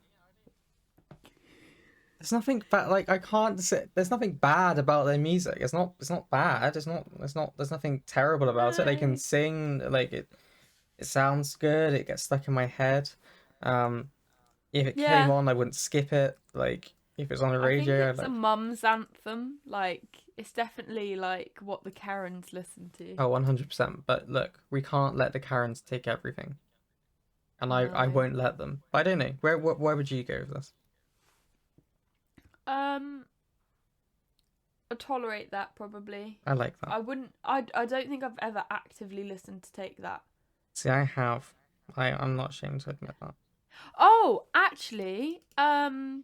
There's nothing bad. Like I can't say. There's nothing bad about their music. It's not. It's not bad. It's not. It's not. There's nothing terrible about it. They can No. sing. Like it. It sounds good. It gets stuck in my head. Um, if it came Yeah. on, I wouldn't skip it. Like if it's on the I think radio, I'd it's a like. mum's anthem. Like, it's definitely like what the Karens listen to. Oh, 100%. But look, we can't let the Karens take everything, and I No. won't let them. But I don't know. Where would you go with this? I tolerate that probably. I like that. I wouldn't. I don't think I've ever actively listened to Take That. See, I have. I'm not ashamed to admit that. Oh, actually, the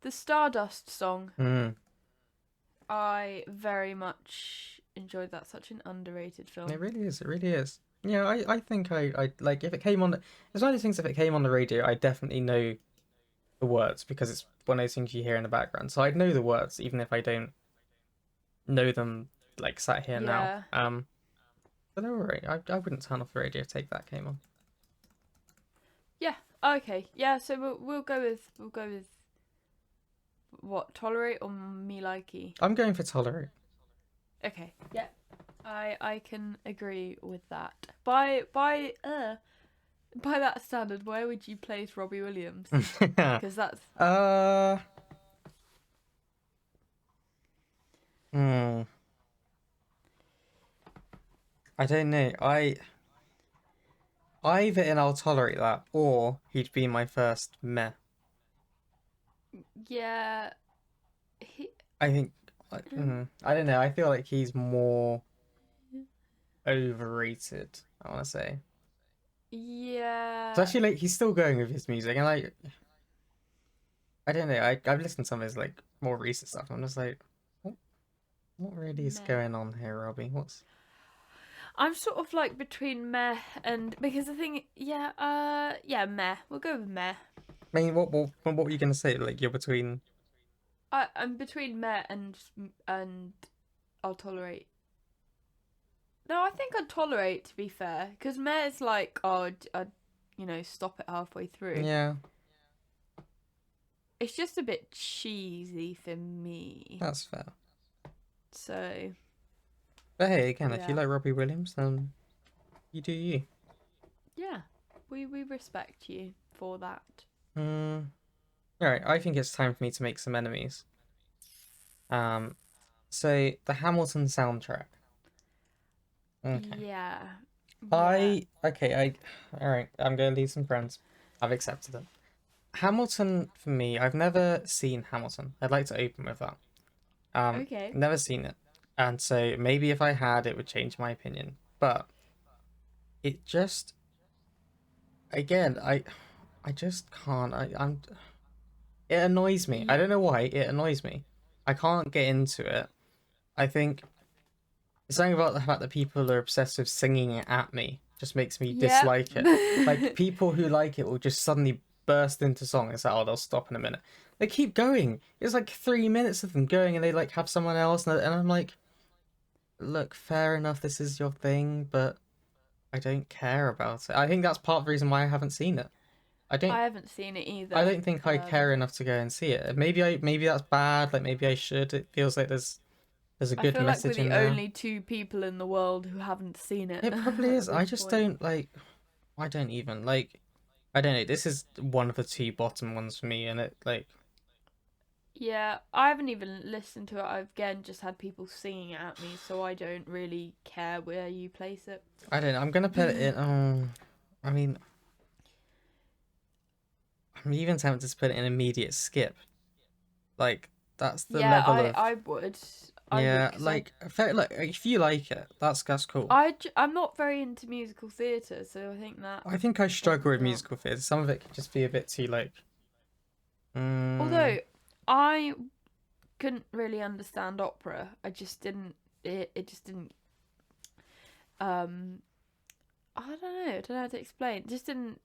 Stardust Song. Mm. I very much enjoyed that. Such an underrated film. It really is. It really is. Yeah, I think I like if it came on. It's one of those things. If it came on the radio, I definitely know the words because it's one of those things you hear in the background. So I'd know the words even if I don't know them. Like sat here now. Yeah. But they're alright. I wouldn't turn off the radio if Take That came on. Yeah. Okay. Yeah. So we'll go with what, Tolerate or Me Likey? I'm going for Tolerate. Okay. Yeah. I can agree with that. By that standard, where would you place Robbie Williams? Because that's Hmm. I don't know. Either in I'll tolerate that, or he'd be my first meh. yeah. I think. I don't know. I feel like he's more overrated. I want to say. Yeah. Especially like he's still going with his music, and like I don't know. I've listened to some of his like more recent stuff. I'm just like, what really is Meh. going on here, Robbie? What's I'm sort of like between meh and, because the thing, yeah, meh. We'll go with meh. I mean, what were you gonna say? Like you're between. I'm between meh and I'll tolerate. No, I think I'd tolerate, to be fair, because meh is like, oh, I'd stop it halfway through. Yeah, It's just a bit cheesy for me. that's fair. So. But hey, again, if you Yeah. like Robbie Williams, then you do you. Yeah, we respect you for that. Alright, I think it's time for me to make some enemies. So the Hamilton soundtrack. Okay. Yeah. Alright, I'm gonna leave some friends. I've accepted it. Hamilton, for me, I've never seen Hamilton. I'd like to open with that. Okay. Never seen it. And so maybe if I had, it would change my opinion. But it just, again, I just can't. It annoys me. I don't know why. It annoys me. I can't get into it. I think it's something about the fact that people are obsessed with singing it at me just makes me dislike it. Like people who like it will just suddenly burst into song. It's like, oh, they'll stop in a minute. They keep going. It's like 3 minutes of them going, and they like have someone else, and I'm like, look, fair enough, this is your thing, but I don't care about it. I think that's part of the reason why I haven't seen it. I haven't seen it either. I don't think I care enough to go and see it. Maybe that's bad. Like maybe I should. It feels like there's a good message in there. I feel like we're the only two people in the world who haven't seen it. It probably is. I just don't like. I don't even like. I don't know. This is one of the two bottom ones for me, and it like. Yeah, I haven't even listened to it. I've again just had people singing it at me, so I don't really care where you place it. I don't know. I'm gonna put it in. I mean, I'm even tempted to put it in immediate skip. Like that's the level of. I would. I would, Yeah, 'cause like if you like it, that's cool. I'm not very into musical theatre, so I think that I think I struggle with doesn't help. musical theatre. Some of it can just be a bit too like. Although I couldn't really understand opera, I just didn't. It just didn't. I don't know. I don't know how to explain. It just didn't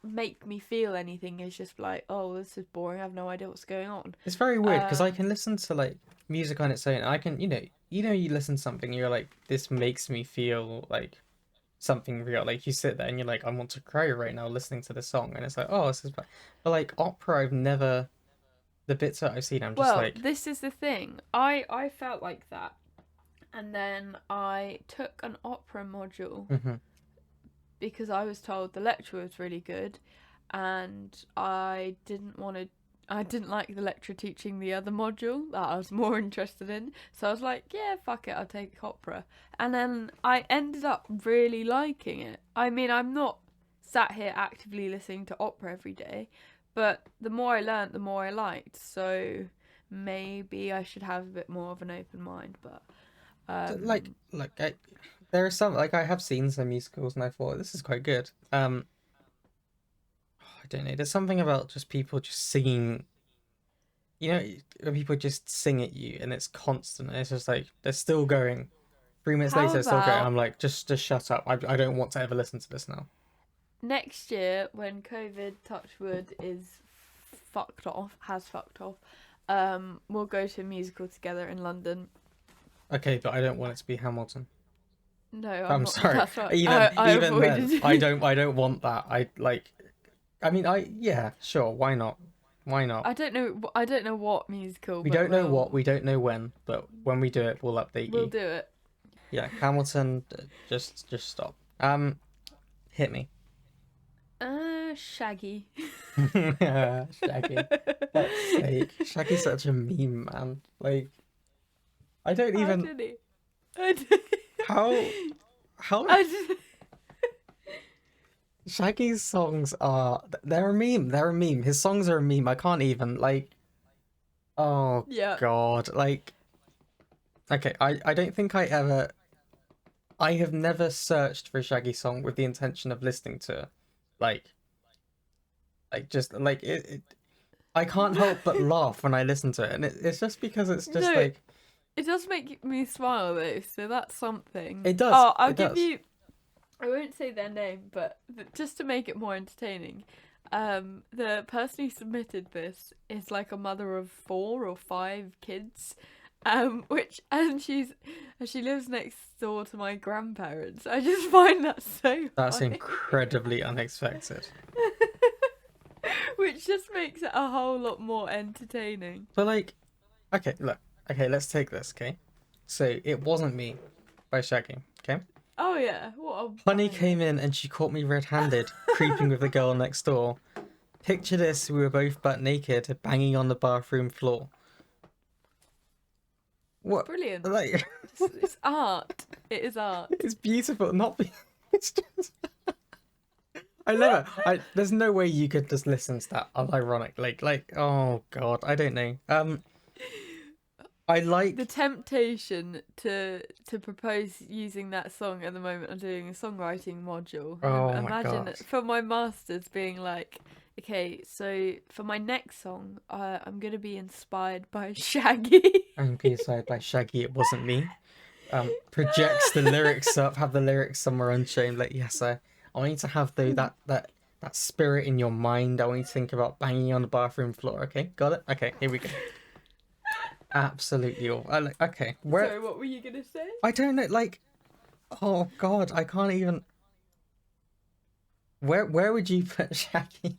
make me feel anything. It's just like, oh, this is boring. I have no idea what's going on. It's very weird because I can listen to like music on its own. I can, you listen to something, you're like, this makes me feel like something real. Like you sit there and you're like, I want to cry right now listening to the song, and it's like, oh, this is bad. But like opera, I've never. The bits that I've seen, I'm just like. This is the thing. I felt like that, and then I took an opera module. Because I was told the lecture was really good, and I didn't like the lecturer teaching the other module that I was more interested in. So I was like, yeah, fuck it, I'll take opera. And then I ended up really liking it. I mean, I'm not sat here actively listening to opera every day, but the more I learnt, the more I liked. So maybe I should have a bit more of an open mind, but There are some, like, I have seen some musicals and I thought this is quite good. I don't know. There's something about just people just singing. When people just sing at you and it's constant. And it's just like they're still going. 3 minutes later, they're still going. I'm like, just shut up. I don't want to ever listen to this now. Next year, when COVID, touch wood, has fucked off, we'll go to a musical together in London. Okay, but I don't want it to be Hamilton. No, I'm sorry. That's what even then, I don't want that. Yeah, sure. Why not? Why not? I don't know what musical. We don't know what. We don't know when. But when we do it, we'll update you. We'll do it. Yeah, Hamilton. Just stop. Hit me. Shaggy. Shaggy. That's sake. Shaggy's such a meme, man. Like, I don't even. I did. How? Shaggy's songs they're a meme. They're a meme. His songs are a meme. I can't even oh yeah. God. Like, okay, I don't think I have never searched for a Shaggy song with the intention of listening to it. I can't help but laugh when I listen to it, and it's just because it's just like. It does make me smile though, so that's something. It does. Oh, I'll give you. I won't say their name, but just to make it more entertaining, the person who submitted this is like a mother of 4 or 5 kids, she lives next door to my grandparents. I just find that so. That's funny. incredibly unexpected. Which just makes it a whole lot more entertaining. But okay, look. Okay, let's take this, okay? So, It Wasn't Me by Shaggy, okay? Oh yeah, Honey came in and she caught me red-handed, creeping with the girl next door. Picture this, we were both butt naked, banging on the bathroom floor. What? Brilliant. Like... It's art. It is art. It's beautiful, it's just... There's no way you could just listen to that unironically. Oh god, I don't know. I like the temptation to propose using that song at the moment. I'm doing a songwriting module. Oh Imagine my for my masters being like, okay, so for my next song, I'm gonna be inspired by Shaggy. I'm being inspired by Shaggy. It Wasn't Me. Projects the lyrics up. Have the lyrics somewhere unchained. Like, yes, I want you to have that spirit in your mind. I want you to think about banging on the bathroom floor. Okay, got it. Okay, here we go. Absolutely awful. Okay, Sorry, what were you gonna say? I don't know. Oh god, I can't even. Where would you put Shaggy?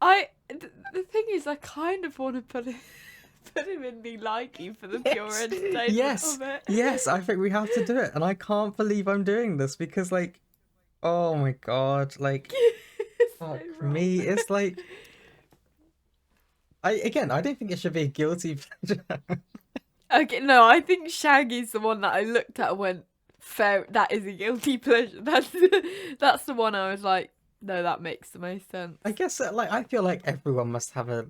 The thing is, I kind of want to put him in the likey for the pure entertainment of it. Yes, I think we have to do it, and I can't believe I'm doing this because oh my god, So for me, it's like. I don't think it should be a guilty pleasure. Okay, no, I think Shaggy's the one that I looked at and went, fair, that is a guilty pleasure. That's the one I was like, no, that makes the most sense. I guess I feel like everyone must have a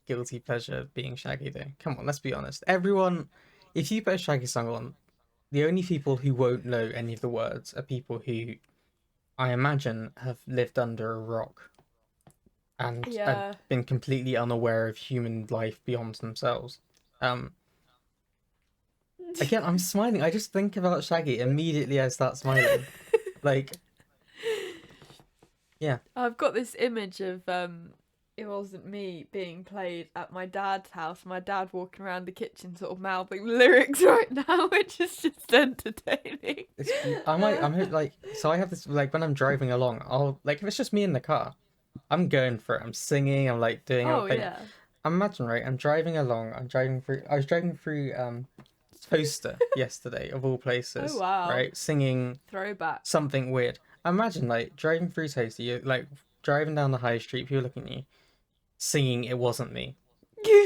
guilty pleasure being Shaggy though. Come on, let's be honest. Everyone if you put a Shaggy song on, the only people who won't know any of the words are people who, I imagine, have lived under a rock and have Yeah. been completely unaware of human life beyond themselves. Um, Again, I'm smiling. I just think about Shaggy immediately. I start smiling. Like, yeah. I've got this image of It Wasn't Me being played at my dad's house. My dad walking around the kitchen, sort of mouthing lyrics right now, which is just entertaining. I'm like, so I have this, like, when I'm driving along, I'll, like, if it's just me in the car, I'm going for it. I'm singing. I'm like doing Oh everything. yeah. Imagine, right? I'm driving along. I was driving through Toaster yesterday, of all places. Oh, wow. Right, singing Throwback. something weird. Imagine, like, driving through Toaster. You're like driving down the high street. People looking at you, singing "It Wasn't Me."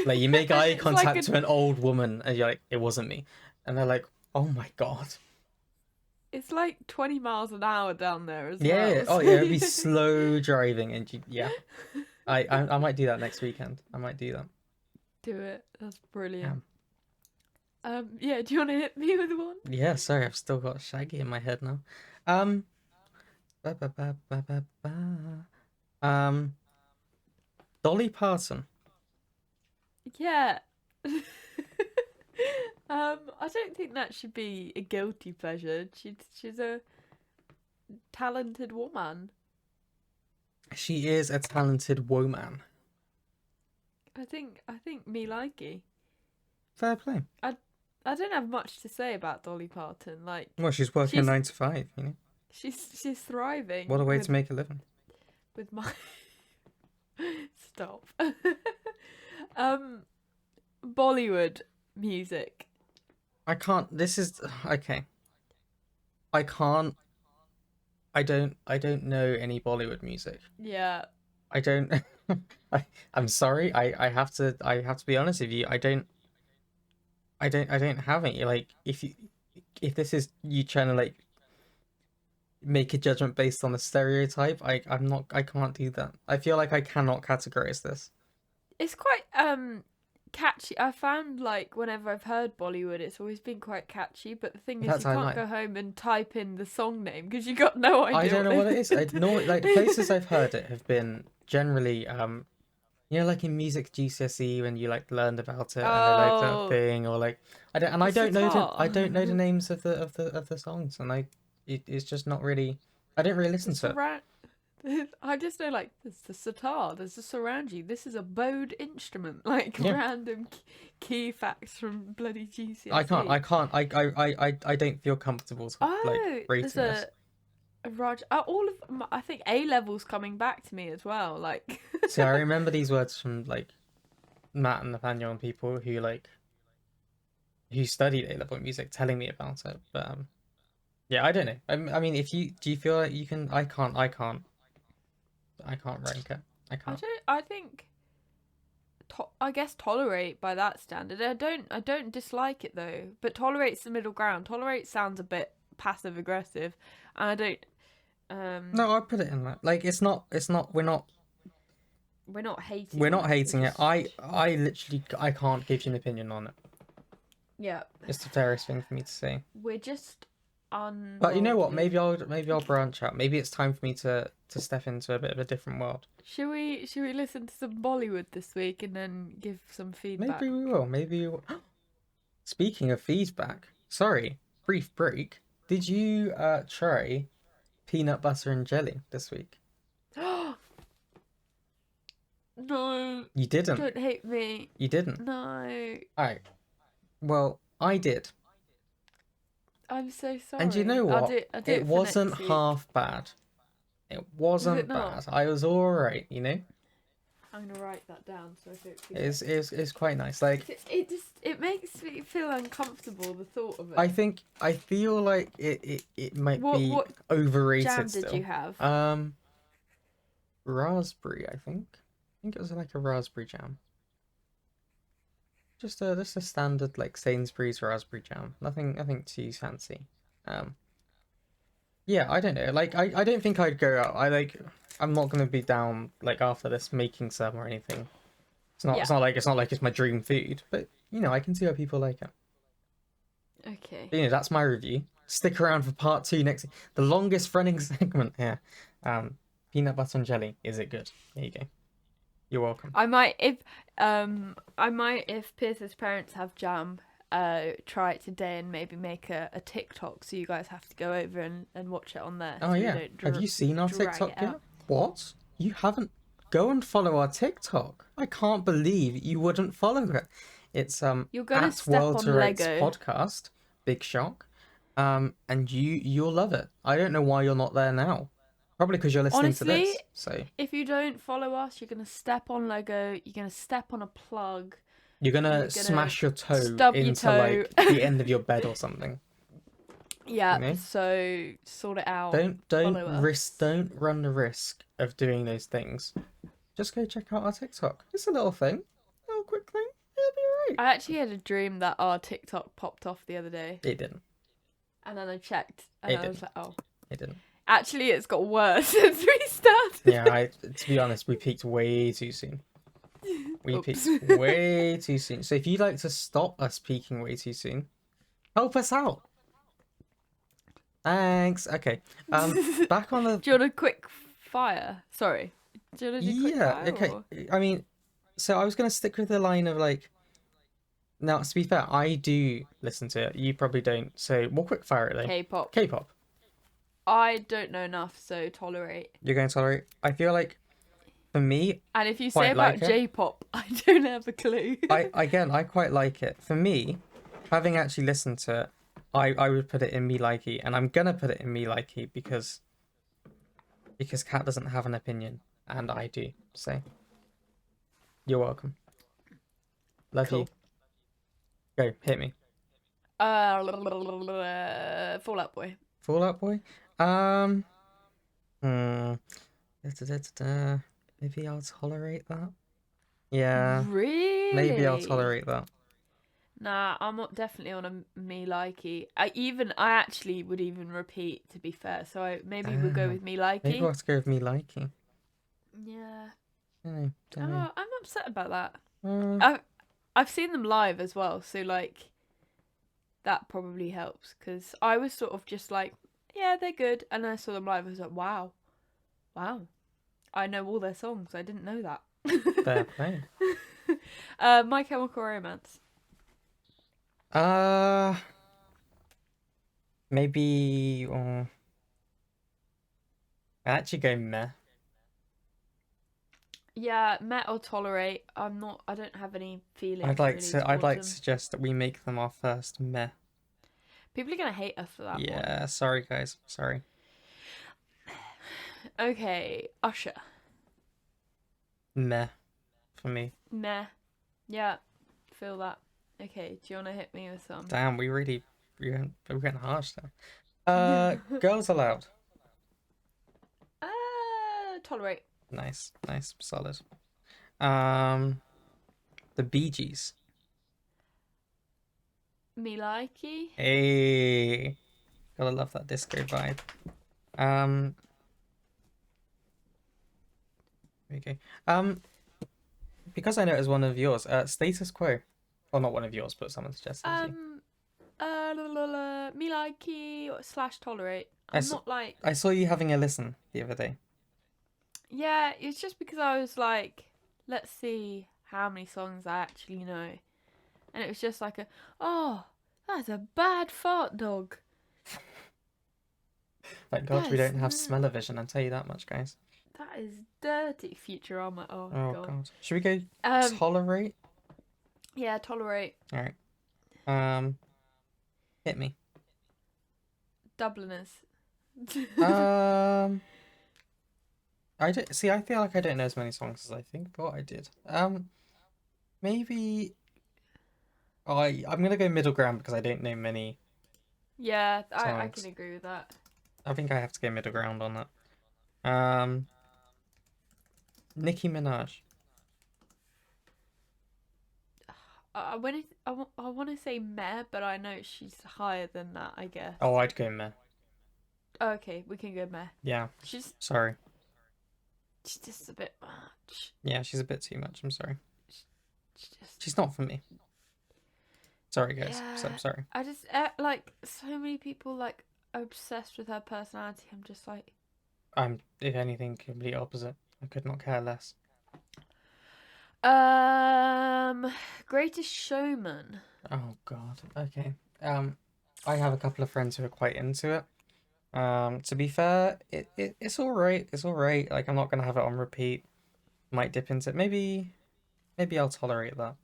Like, you make eye It's contact like to an old woman, and you're like, "It wasn't me," and they're like, "Oh my god." It's like 20 miles an hour down there as Yeah. well. Oh yeah. It'd be slow driving, and yeah. I might do that next weekend. I might do that. Do it. That's brilliant. Yeah, do you want to hit me with one? Yeah, sorry, I've still got Shaggy in my head now. Ba, ba, ba, ba, ba, ba. Dolly Parton. Yeah. I don't think that should be a guilty pleasure. She's a talented woman. She is a talented woman. I think me likey. Fair play. I don't have much to say about Dolly Parton. Like, Well, she's working She's- 9 to 5, you know. she's thriving. What a way with, to make a living. with my stop. Bollywood music. I can't. This is okay. I can't. I don't know any Bollywood music. Yeah. I don't. I'm sorry. I have to. I have to be honest with you. I don't have any. Like, if this is you trying to, like, make a judgment based on a stereotype, I'm not. I can't do that. I feel like I cannot categorize this. It's quite catchy. I found, like, whenever I've heard Bollywood, it's always been quite catchy. But the thing is, That's you how I can't like. go home and type in the song name because you got no idea. I don't know what it is. I know, like, the places I've heard it have been generally you know, like in music GCSE when you, like, learned about it and they like that Oh. thing, or like I don't The know sitar. the names of the songs, and it's just not really. I don't really listen to it. I just know, like, there's the sitar, there's the surroundji. This is a bowed instrument, like, Yeah. random key facts from bloody GCSE. I can't. I don't feel comfortable like rating there's this. a Raj. All of I think A levels coming back to me as well. Like, See, I remember these words from, like, Matt and Nathaniel and people who studied A-level music telling me about it. But yeah, I don't know. I mean, do you feel like you can? I can't rank it. I can't. I think. I guess tolerate by that standard. I don't dislike it though, but tolerate's the middle ground. Tolerate sounds a bit passive aggressive, and I don't. No, I'll put it in that. Like, it's not. We're not hating. We're not hating it. just- I literally I can't give you an opinion on it. Yeah, It's the fairest thing for me to say. we're just But you know what? unworldly. Maybe I'll branch out. Maybe it's time for me to step into a bit of a different world. Should we listen to some Bollywood this week and then give some feedback? Maybe we will. Maybe we will. Speaking of feedback, sorry, brief break. Did you try peanut butter and jelly this week? No, You didn't. don't hate me. You didn't. No, Alright. Well, I did. I'm so sorry. And you know what? I'll do It for wasn't next week. half bad. It wasn't it not? bad. I was alright, you know? I'm gonna write that down so I don't forget. It's quite nice. Like, It makes me feel uncomfortable, the thought of it. I feel like it might be What overrated jam still. did you have? Raspberry, I think. I think it was like a raspberry jam. Just a standard, like, Sainsbury's raspberry jam. Nothing too fancy. Yeah, I don't know. Like, I don't think I'd go out. I'm not gonna be down, like, after this making some or anything. It's not like it's my dream food, but you know, I can see how people like it. Okay. But, that's my review. Stick around for part 2 next. The longest running segment here. Peanut butter and jelly. Is it good? There you go. You're welcome. I might if Pierce's parents have jam, try it today and maybe make a TikTok so you guys have to go over and watch it on there. Oh, so yeah. Have you seen our TikTok yet? What? You haven't? Go and follow our TikTok. I can't believe you wouldn't follow it. It's You're gonna at step World on to Rates Lego. podcast. Big shock. And you'll love it. I don't know why you're not there now. Probably because you're listening to this. So if you don't follow us, you're gonna step on Lego. You're gonna step on a plug. you're gonna smash your toe stub your into toe. like the end of your bed or something. Yeah. You know? So sort it out. Don't run the risk of doing those things. Just go check out our TikTok. It's a little thing, a little quick thing. It'll be alright. I actually had a dream that our TikTok popped off the other day, It didn't. and then I checked, and I was like, oh. It didn't. Actually, it's got worse since we started. Yeah, to be honest, we peaked way too soon. We peaked way too soon. So if you'd like to stop us peaking way too soon, help us out. Thanks. Okay. Back on the. Do you want a quick fire? Sorry. Do you want to do quick fire? Okay. Or... I mean, so I was gonna stick with the line of like. Now, to be fair, I do listen to it. You probably don't. So we'll quick fire it though. K-pop. K-pop. I don't know enough, so tolerate. You're going to tolerate. I feel like, for me, and if you say about J-pop, I don't have a clue. I quite like it. For me, having actually listened to it, I would put it in me likey, and I'm gonna put it in me likey because Kat doesn't have an opinion, and I do. So, you're welcome. Love you. Go, hit me. Fall Out Boy. Fall Out Boy? Maybe I'll tolerate that. Yeah. Really? Maybe I'll tolerate that. Nah, I'm definitely on a me likey. I actually would even repeat, to be fair. So maybe we'll go with me likey. Maybe we'll have to go with me likey. Yeah. Don't know. I'm upset about that. I've seen them live as well, so like that probably helps because I was sort of just like, yeah, they're good, and then I saw them live. I was like, wow, I know all their songs. I didn't know that. Fair play. My Chemical Romance. Maybe. I actually go meh. Yeah, meh or tolerate. I don't have any feelings. I'd like to suggest that we make them our first meh. People are gonna hate us for that. Yeah, sorry guys. Sorry. Okay, Usher. Meh. For me. Meh. Yeah, feel that. Okay, do you want to hit me with some? Damn, we're getting harsh there. Girls Aloud. Tolerate. Nice, solid. The Bee Gees. Me likey. Hey, gotta love that disco vibe. There you go. Because I know it was one of yours. Status Quo. Well, not one of yours, but someone suggested it. Me likey / tolerate. I saw you having a listen the other day. Yeah, it's just because I was like, let's see how many songs I actually know. And it was just like that's a bad fart, dog. Thank God we don't have smell-o-vision, I'll tell you that much, guys. That is dirty. Futurama. Oh God. Should we go tolerate? Yeah, tolerate. Alright. Hit me. Dubliners. I feel like I don't know as many songs as I think thought I did. Maybe I'm gonna go middle ground because I don't know many. Yeah, I can agree with that. I think I have to go middle ground on that. Nicki Minaj. I want to say meh, but I know she's higher than that, I guess. Oh, I'd go meh. Oh, okay, we can go meh. Yeah. Sorry. She's just a bit much. Yeah, she's a bit too much. I'm sorry. She's not for me. It's Sorry, guys. So sorry. I just like so many people like are obsessed with her personality. I'm just like, I'm, if anything, complete opposite. I could not care less. Greatest Showman. Oh God. Okay. I have a couple of friends who are quite into it. To be fair, it's all right. It's all right. Like I'm not gonna have it on repeat. Might dip into it. Maybe I'll tolerate that.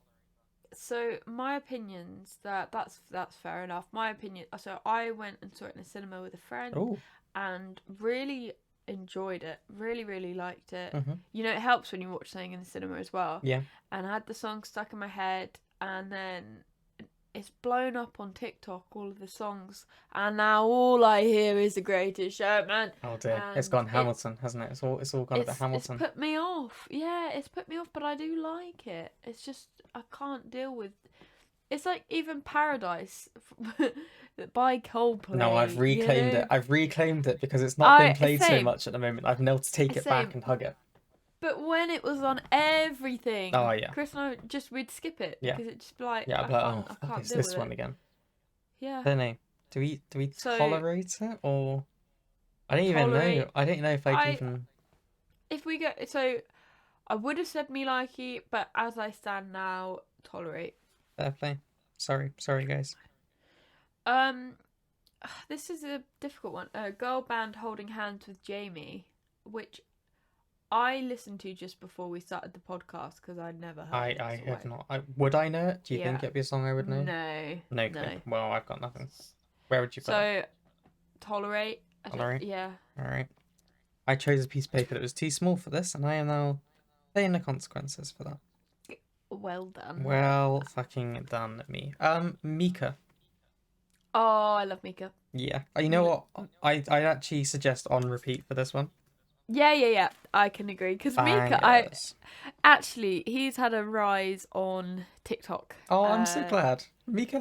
So my opinions that's fair enough. My opinion. So I went and saw it in a cinema with a friend Oh. and really enjoyed it. Really liked it. Mm-hmm. You know, it helps when you watch something in the cinema as well. Yeah. And I had the song stuck in my head, and then it's blown up on TikTok, all of the songs, and now all I hear is The Greatest Showman. Oh dear, it's gone Hamilton, hasn't it? It's all gone a bit Hamilton. It's put me off. Yeah, it's put me off, but I do like it. It's just I can't deal with. It's like even Paradise by Coldplay. No, I've reclaimed it. I've reclaimed it because it's not been played so much at the moment. I've knelt to take it back and hug it. But when it was on everything, oh yeah, Chris and I we'd skip it because it just like I can't it's this one again. Yeah. I don't know. Do we tolerate it or? I don't even know. I don't know if I even. If we go, so I would have said me likey, but as I stand now, tolerate. Fair play. Sorry, guys. This is a difficult one. Girl band holding hands with Jamie, which I listened to just before we started the podcast because I'd never heard it. I have not. Would I know it? Do you think it'd be a song I would know? No. No. Well, I've got nothing. Where would you put it? Tolerate. Tolerate? Yeah. Alright. I chose a piece of paper that was too small for this, and I am now paying the consequences for that. Well done. Well fucking done, me. Mika. Oh, I love Mika. Yeah. You know what? I'd actually suggest on repeat for this one. Yeah. I can agree because Mika, he's had a rise on TikTok. Oh, I'm so glad. Mika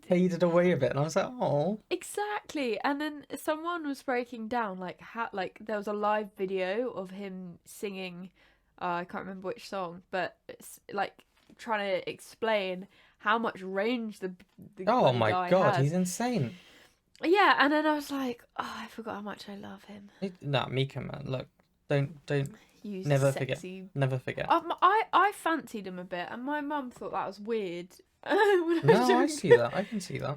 faded away a bit, and I was like, oh. Exactly, and then someone was breaking down how there was a live video of him singing. I can't remember which song, but it's trying to explain how much range the oh my guy god, has. He's insane. Yeah, and then I was like, oh, I forgot how much I love him. Nah, Mika, man, look, don't Use never sexy... Never forget. I fancied him a bit, and my mum thought that was weird. No, I see that. I can see that.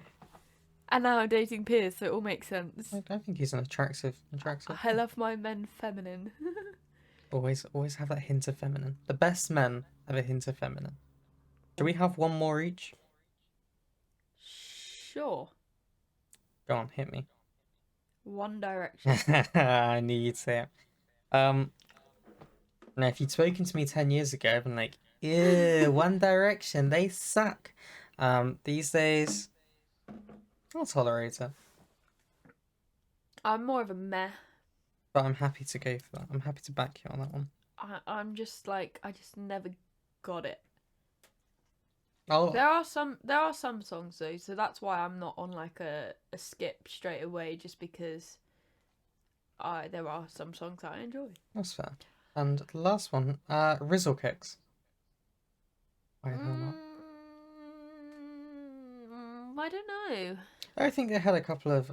And now I'm dating Piers, so it all makes sense. I think he's an attractive. I love my men feminine. Always have that hint of feminine. The best men have a hint of feminine. Do we have one more each? Sure. Go on, hit me. One Direction. I knew you'd say it. Now, if you'd spoken to me 10 years ago, I'd been like, ew, One Direction, they suck. These days, I'll tolerate it. I'm more of a meh. But I'm happy to go for that. I'm happy to back you on that one. I'm just like, I just never got it. Oh. There are some songs though, so that's why I'm not on like a skip straight away, just because there are some songs that I enjoy. That's fair. And the last one, Rizzle Kicks. Why the hell not? I don't know. I think they had a couple of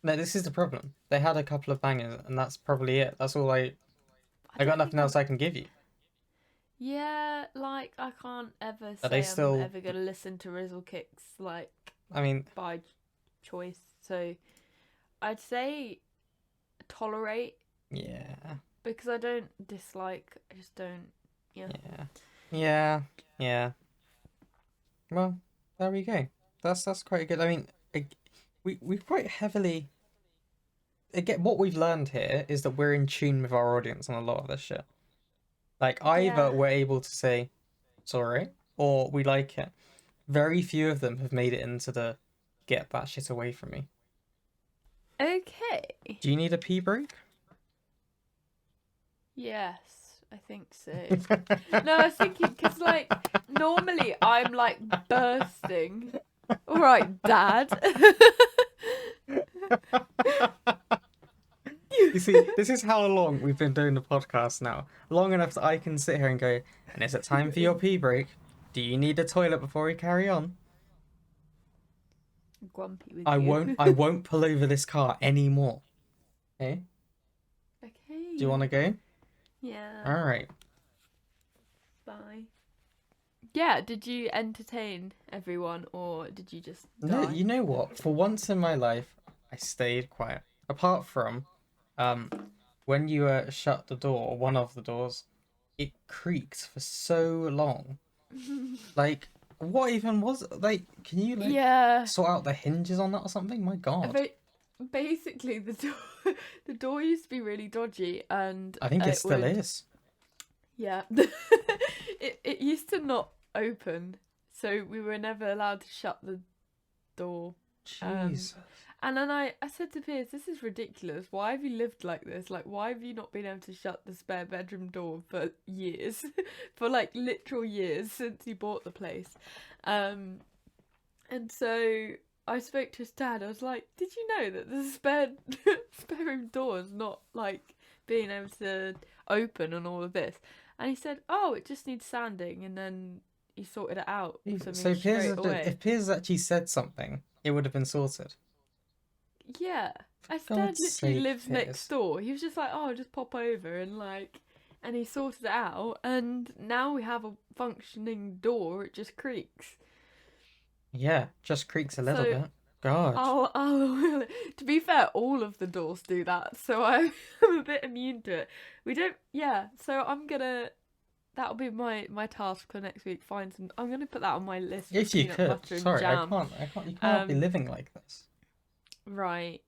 no, this is the problem. They had a couple of bangers, and that's probably it. That's all I got nothing else I can give you. Yeah, I can't ever say I'm ever gonna listen to Rizzle Kicks by choice. So I'd say tolerate. Yeah. Because I don't dislike. I just don't. Yeah. Yeah. Well, there we go. That's quite good. I mean, we've quite heavily. Again, what we've learned here is that we're in tune with our audience on a lot of this shit. Either we're able to say, sorry, or we like it. Very few of them have made it into the get that shit away from me. Okay. Do you need a pee break? Yes, I think so. No, I was thinking, because, normally I'm, bursting. All right, Dad. You see, this is how long we've been doing the podcast now. Long enough that I can sit here and go, and is it time for your pee break? Do you need a toilet before we carry on? grumpy with I you. I won't pull over this car anymore. Okay? Okay. Do you want to go? Yeah. All right. Bye. Yeah, did you entertain everyone or did you just No, die? you know what? For once in my life, I stayed quiet. Apart from, when you shut the door, one of the doors, it creaked for so long. Like, what even was it? Like? Can you Yeah. sort out the hinges on that or something? My God. Basically, the door used to be really dodgy, and I think it still is. Yeah, it used to not open, so we were never allowed to shut the door. Jesus. And then I said to Piers, "This is ridiculous. Why have you lived like this? Like, why have you not been able to shut the spare bedroom door for years, for like literal years since you bought the place?" And so I spoke to his dad. I was like, "Did you know that the spare room door is not like being able to open and all of this?" And he said, "Oh, it just needs sanding," and then he sorted it out for me straight away. If Piers actually said something, it would have been sorted. Yeah, his dad God's literally sake, lives Piers. next door. He was just like, "Oh, just pop over," and and he sorted it out. And now we have a functioning door. It just creaks. Yeah, just creaks a little So bit. God. I'll to be fair, all of the doors do that, so I'm a bit immune to it. We don't, yeah. So that'll be my task for next week. I'm gonna put that on my list. If you peanut could, butter and sorry, jam. I can't. You can't be living like this. Right.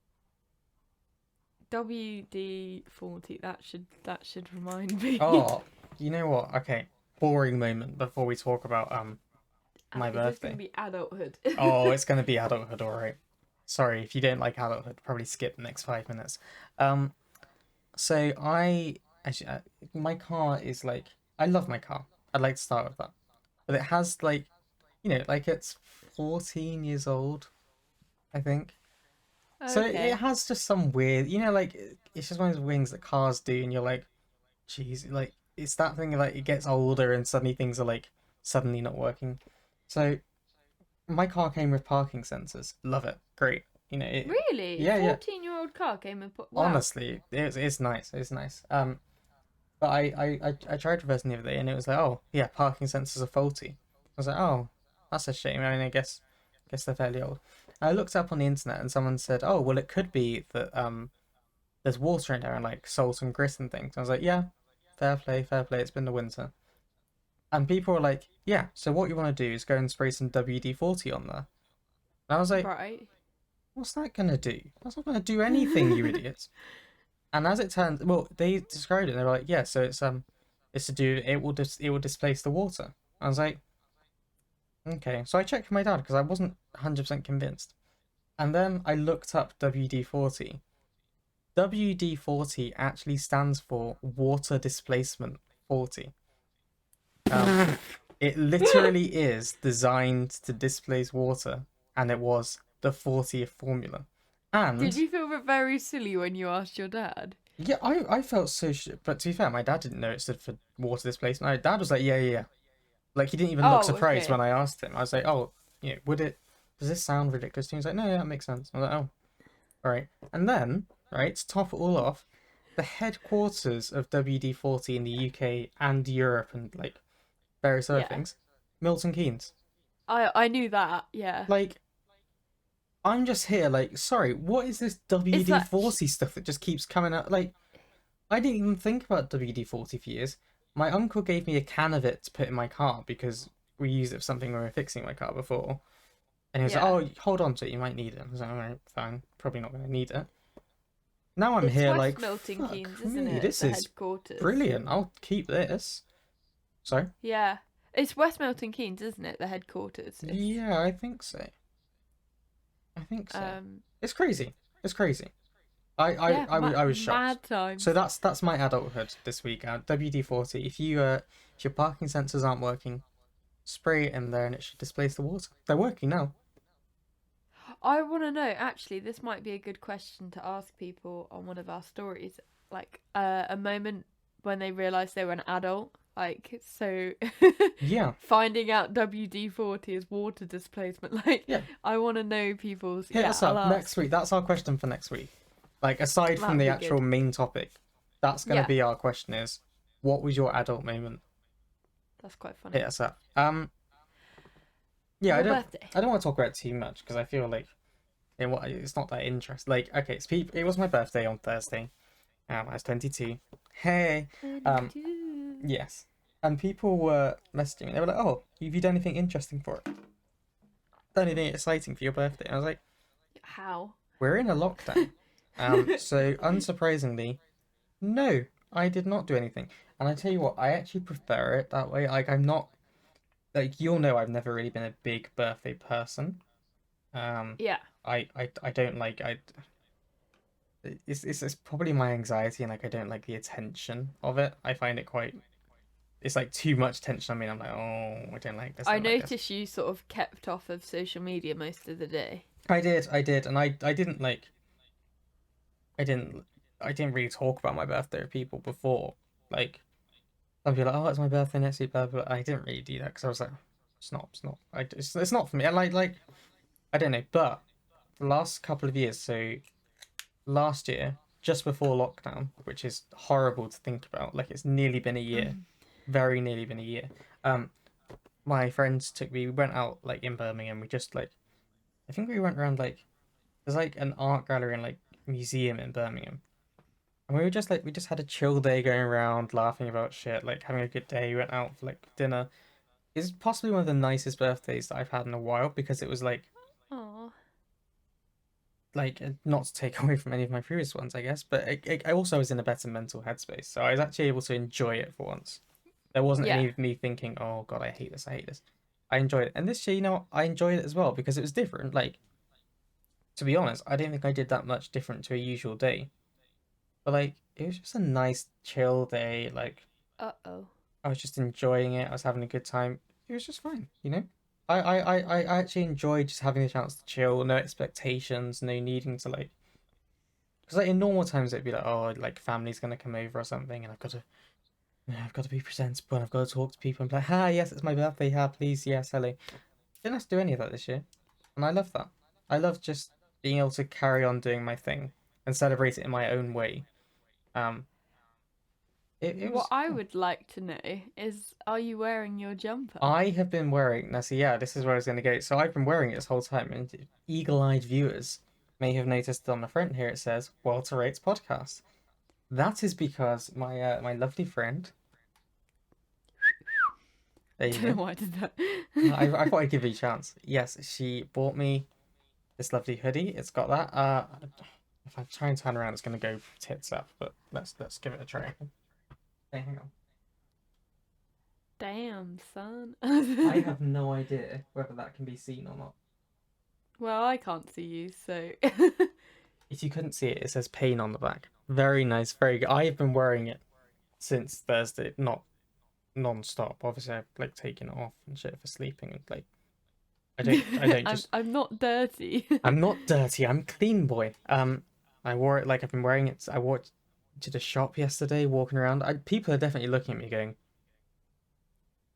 WD-40. That should remind me. Oh, you know what? Okay, boring moment before we talk about my birthday. It's gonna be adulthood. Oh, it's gonna be adulthood, all right. Sorry if you don't like adulthood. Probably skip the next 5 minutes. So my car is like, I love my car. I'd like to start with that, but it has like, it's 14 years old, I think. So Okay. it has just some weird, like it's just one of those things that cars do, and you're like, geez, like it's that thing like it gets older and suddenly things are like suddenly not working. So my car came with parking sensors. Love it. Great. Really? Yeah, yeah. 14-year-old car came and put. Wow. Honestly, it's nice. It's nice. But I tried reversing the other day and it was like, oh yeah, parking sensors are faulty. I was like, oh, that's a shame. I mean, I guess they're fairly old. I looked up on the internet and someone said, oh well, it could be that there's water in there and like salt and grit and things. I was like, yeah, fair play, fair play. It's been the winter. And people were like, yeah, so what you want to do is go and spray some WD-40 on there. And I was like, Right. what's that going to do? That's not going to do anything, you idiots. And as it turns, well, they described it. They were like, yeah, so it's to do. It will displace the water. I was like, okay. So I checked with my dad because I wasn't 100% convinced. And then I looked up WD-40. WD-40 actually stands for water displacement 40. It literally is designed to displace water, and it was the 40th formula. And did you feel very silly when you asked your dad? Yeah, I felt so but to be fair, my dad didn't know it stood for water displacement. My dad was like, yeah. Like he didn't even look surprised okay. when I asked him. I was like, oh, does this sound ridiculous to you? He's like, no, yeah, that makes sense. I was like, oh, all right. And then, right, to top it all off, the headquarters of WD-40 in the UK and Europe and like various other things, Milton Keynes. I knew that, yeah. Like, I'm just here, like, sorry, what is this WD-40 stuff that just keeps coming out? Like, I didn't even think about WD-40 for years. My uncle gave me a can of it to put in my car because we used it for something when we were fixing my car before. And he was like, oh, hold on to it, you might need it. I was like, all right, fine, probably not going to need it. Now I'm here West like, Milton fuck Keynes, me, isn't it? this the is headquarters. Brilliant, I'll keep this. Sorry? Yeah. It's West Milton Keynes, isn't it? The headquarters. Yeah, I think so. It's crazy. It's crazy. I was shocked. Mad times. So that's my adulthood this week. WD-40. If your parking sensors aren't working, spray it in there and it should displace the water. They're working now. I want to know. Actually, this might be a good question to ask people on one of our stories. Like a moment when they realised they were an adult Like, so Yeah. finding out WD-40 is water displacement. Like, Yeah. I want to know people's. Hit us I'll up ask. next week. That's our question for next week. Like, aside from That'd the be actual good. main topic, that's going to Yeah. be our question is, what was your adult moment? That's quite funny. Hit us up. Your birthday. I don't want to talk about it too much because I feel like it's not that interesting. Like, okay, it was my birthday on Thursday. I was 22. Hey. Yes. And people were messaging me. They were like, "Oh, have you done anything interesting for it? Done anything exciting for your birthday?" And I was like, How? "We're in a lockdown." So unsurprisingly, no, I did not do anything. And I tell you what, I actually prefer it that way. Like, I'm not, like, you'll know I've never really been a big birthday person. Yeah. I don't like, it's probably my anxiety, and like I don't like the attention of it. I find it quite, it's like too much tension. I mean, I'm like, oh, I don't like this. I don't like this. noticed you sort of kept off of social media most of the day. I did, and I didn't like, I didn't really talk about my birthday with people before. Like, some people are like, oh, it's my birthday next week, blah, blah, blah. I didn't really do that because I was like, it's not, it's not for me. I like, I don't know, but the last couple of years, so last year, just before lockdown, which is horrible to think about, like it's nearly been a year, very nearly been a year. My friends we went out like in Birmingham. We just like, I think we went around like, there's like an art gallery and like museum in Birmingham, and we were just like, we just had a chill day going around, laughing about shit, like having a good day. We went out for like dinner. It's possibly one of the nicest birthdays that I've had in a while because it was like, Aww. like, not to take away from any of my previous ones, I guess, but I also was in a better mental headspace, so I was actually able to enjoy it for once. There wasn't any of me thinking, oh god, I hate this, I enjoyed it. And this year, you know, I enjoyed it as well because it was different. Like, to be honest, I don't think I did that much different to a usual day, but like it was just a nice chill day. Like, I was just enjoying it. I was having a good time. It was just fine, you know. I actually enjoyed just having the chance to chill, no expectations, no needing to like. Because like in normal times it'd be like, oh, like family's gonna come over or something, and I've got to be presentable, and I've got to talk to people and be like, hi, yes, it's my birthday, hi, please, yes, hello. Didn't have to do any of that this year, and I love that. I love just being able to carry on doing my thing and celebrate it in my own way. What I would like to know is, are you wearing your jumper? I have been wearing, now see, yeah, this is where I was going to go. So I've been wearing it this whole time, and eagle-eyed viewers may have noticed on the front here it says Walter Rates Podcast. That is because my lovely friend. There you go. Why did that? I thought I'd give you a chance. Yes, she bought me this lovely hoodie. It's got that. If I try and turn around, it's going to go tits up. But let's give it a try. Okay, hang on. Damn, son. I have no idea whether that can be seen or not. Well, I can't see you, so. If you couldn't see it, it says pain on the back. Very nice, very good. I have been wearing it since Thursday, not non-stop. Obviously, I've like taken it off and shit for sleeping, and like I don't just. I'm not dirty. I'm not dirty. I'm clean, boy. I wore it like I've been wearing it. I wore it to the shop yesterday, walking around. People are definitely looking at me, going,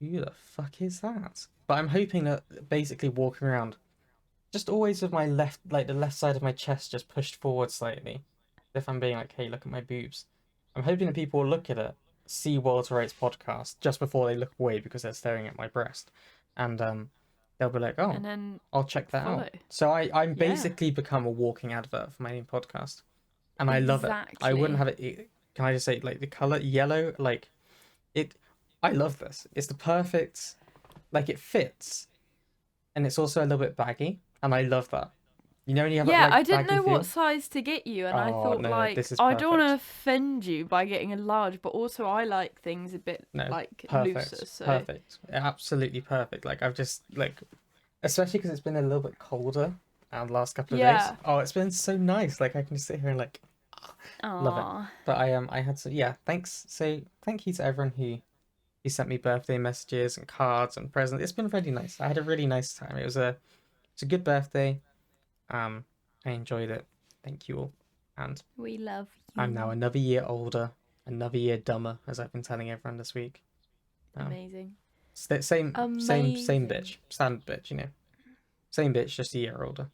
"Who the fuck is that?" But I'm hoping that basically walking around, just always with my left, like the left side of my chest, just pushed forward slightly, as if I'm being like, "Hey, look at my boobs." I'm hoping that people will look at it, see Walter Rates Podcast just before they look away because they're staring at my breast, and they'll be like, "Oh, and then I'll check that out." So I'm basically become a walking advert for my own podcast, and I love it. I wouldn't have it. Can I just say, like, the color yellow, like it? I love this. It's the perfect, like, it fits, and it's also a little bit baggy, and I love that. You know when you have yeah, like, I didn't know feel? what size to get you, and I thought no, like this is I don't want to perfect. offend you by getting a large, but also I like things a bit like perfect, looser. So perfect, absolutely perfect. Like I've just like, especially because it's been a little bit colder the last couple of days. Oh, it's been so nice. Like I can just sit here and like love it. But I had to, yeah. Thanks. So thank you to everyone who sent me birthday messages and cards and presents. It's been really nice. I had a really nice time. It's a good birthday. I enjoyed it. Thank you all. And we love you. I'm now another year older, another year dumber, as I've been telling everyone this week. Amazing. Same Amazing. bitch, standard bitch, you know, same bitch, just a year older.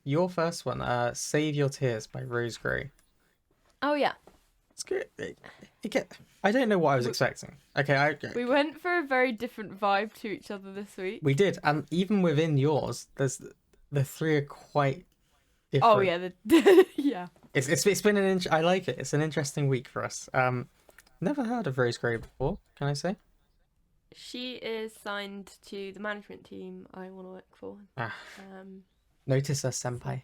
Your first one, "Save Your Tears" by Rose Gray. Oh yeah. It's good. I don't know what I was expecting. Okay, we went for a very different vibe to each other this week. We did, and even within yours, the three are quite different. Oh yeah, yeah. It's been I like it. It's an interesting week for us. Never heard of Rose Gray before. Can I say? She is signed to the management team I want to work for. Notice us, senpai.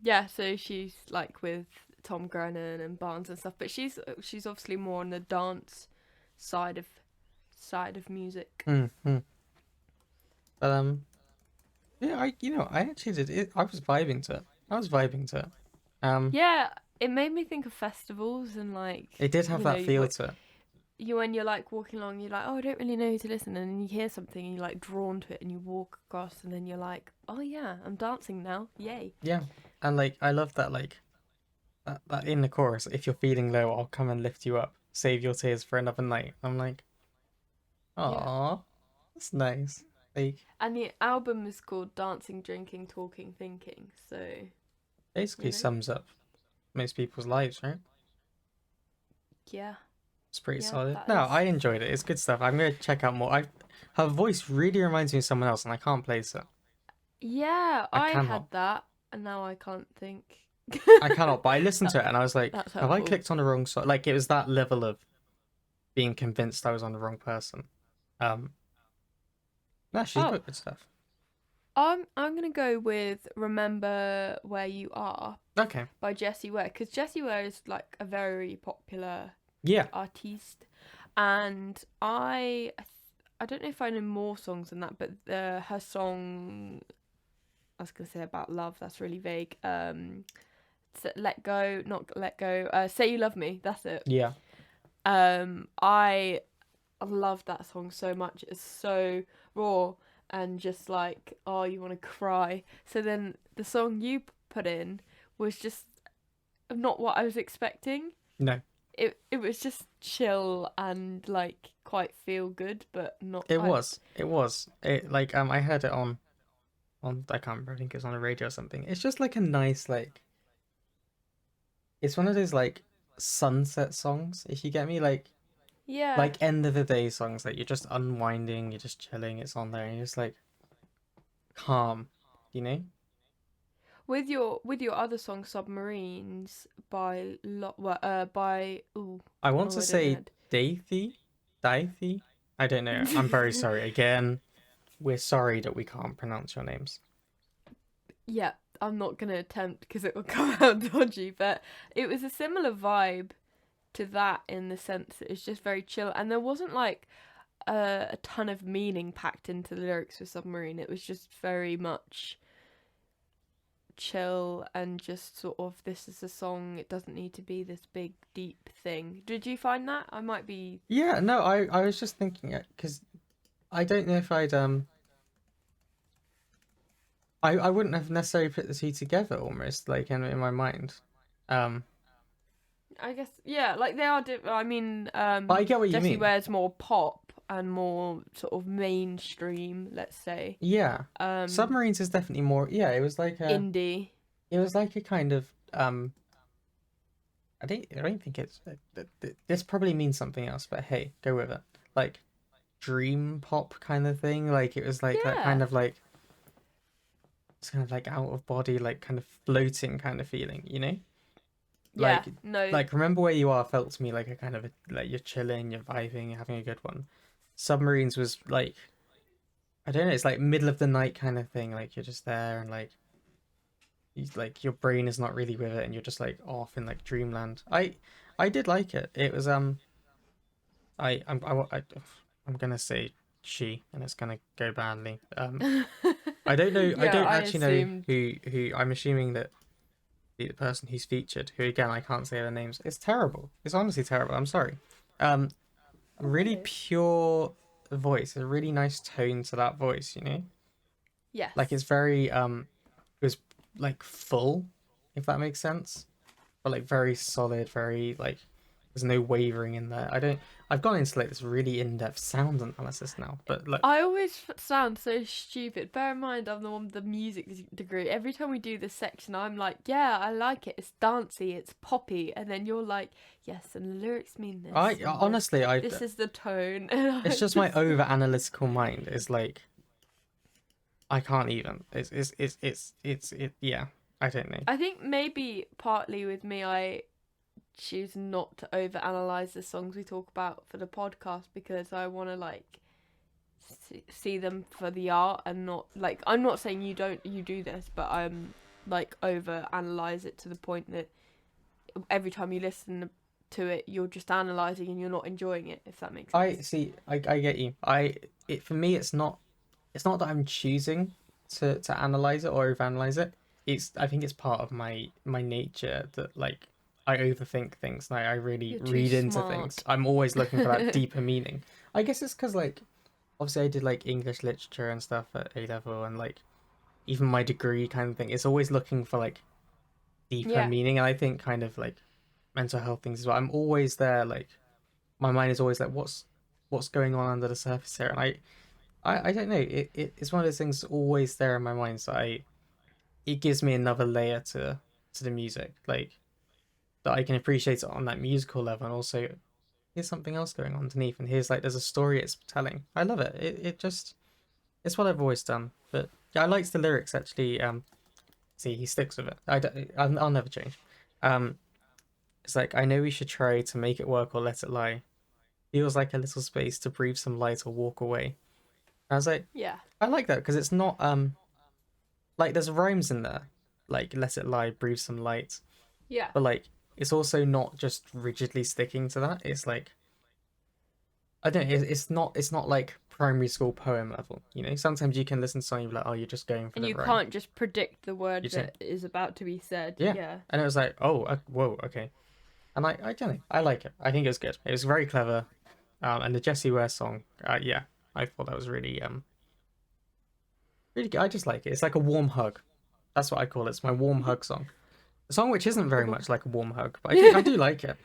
Yeah, so she's like with Tom Grennan and Barnes and stuff, but she's obviously more on the dance side of music. Mm-hmm. But yeah, I actually did it. I was vibing to it. Yeah, it made me think of festivals and like. It did have that feel to it. When you're like walking along, you're like, oh, I don't really know who to listen, and then you hear something and you're like drawn to it, and you walk across, and then you're like, oh yeah, I'm dancing now, yay. Yeah, and like I love that that in the chorus, "If you're feeling low, I'll come and lift you up. Save your tears for another night." I'm like, aw, that's nice. Like, and the album is called Dancing, Drinking, Talking, Thinking, so basically sums up most people's lives, right? Yeah. It's pretty solid. No, I enjoyed it. It's good stuff. I'm going to check out more. Her voice really reminds me of someone else, and I can't place it. Yeah, I had that, and now I can't think. I cannot, but I listened to it, and I was like, have I clicked on the wrong song? Like, it was that level of being convinced I was on the wrong person. No, she's got good stuff. I'm going to go with "Remember Where You Are" by Jessie Ware, because Jessie Ware is like a very popular artiste, and I don't know if I know more songs than that, but her song, I was gonna say about love, that's really vague. Let Go, not Let Go. Say You Love Me, that's it. Yeah. I love that song so much. It's so raw and just like, oh, you want to cry. So then the song you put in was just not what I was expecting. No. It was just chill and like quite feel good, but not. It was. Like I heard it on I can't remember. I think it was on the radio or something. It's just like a nice like. It's one of those like sunset songs, if you get me, like. Yeah. Like end of the day songs, like you're just unwinding, you're just chilling. It's on there, and you're just like calm, you know. With your other song, "Submarines" by I want to say Dathy. I don't know. I'm very sorry. Again, we're sorry that we can't pronounce your names. Yeah, I'm not gonna attempt because it will come out dodgy. But it was a similar vibe to that in the sense that it's just very chill, and there wasn't like a ton of meaning packed into the lyrics for "Submarine." It was just very much chill and just sort of, this is a song, it doesn't need to be this big deep thing. Did you find that? I might be. Yeah, no, I was just thinking it because I don't know if I'd I wouldn't have necessarily put the two together almost like in my mind. I guess like they are I mean, but I get what you mean. Jessie Ware's more pop and more sort of mainstream, let's say. Yeah. Submarines is definitely more. Yeah, it was like a indie. It was like a kind of I don't think it's. This probably means something else, but hey, go with it. Like dream pop kind of thing. Like it was like that kind of like. It's kind of like out of body, like kind of floating kind of feeling, you know. Yeah, like, no. Like Remember Where You Are felt to me like a kind of like you're chilling, you're vibing, you're having a good one. Submarines was like, I don't know, it's like middle of the night kind of thing. Like you're just there and like your brain is not really with it, and you're just like off in like dreamland. I did like it. It was I'm gonna say she, and it's gonna go badly. I don't know. I don't actually know who. I'm assuming that the person who's featured, who again I can't say their names. It's terrible. It's honestly terrible. I'm sorry. Really pure voice. A really nice tone to that voice. You know. Yes. Like it's very It was like full, if that makes sense, but like very solid, very like There's no wavering in there. I've gone into like this really in-depth sound analysis now, but like I always sound so stupid. Bear in mind, I'm the one with the music degree. Every time we do this section, I'm like, yeah, I like it. It's dancey, it's poppy, and then you're like, yes, and the lyrics mean this. I honestly, this is the tone. It's just my over-analytical mind is like, I can't even. Yeah. I don't know. I think maybe partly with me, I choose not to overanalyze the songs we talk about for the podcast because I want to like see them for the art and not like I'm not saying you do this, but I'm like overanalyze it to the point that every time you listen to it, you're just analyzing and you're not enjoying it. If that makes sense. I get you. For me, it's not that I'm choosing to analyze it or overanalyze it. I think it's part of my nature that like I overthink things and I really read into things. I'm always looking for that deeper meaning. I guess it's because like obviously I did like English literature and stuff at A level and like even my degree kind of thing. It's always looking for like deeper meaning, and I think kind of like mental health things as well. I'm always there, like my mind is always like what's going on under the surface here, and I don't know. It's one of those things that's always there in my mind. So it gives me another layer to the music, like that I can appreciate it on that musical level, and also here's something else going on underneath, and there's a story it's telling. I love it. It's what I've always done. But yeah, I like the lyrics actually. See, he sticks with it. I'll never change. It's like I know we should try to make it work or let it lie. Feels like a little space to breathe some light or walk away. I was like, yeah, I like that because it's not like there's rhymes in there, like let it lie, breathe some light. Yeah. But like it's also not just rigidly sticking to that. It's like I don't know, it's not like primary school poem level, you know? Sometimes you can listen to something like, oh, you're just going for and the you rhyme. can't just predict the word that is about to be said. Yeah. And it was like, oh, whoa, okay. And I don't know, I like it. I think it was good. It was very clever. And the Jessie Ware song, yeah, I thought that was really really good. I just like it. It's like a warm hug. That's what I call it. It's my warm hug song. A song which isn't very much like a warm hug, but I do like it.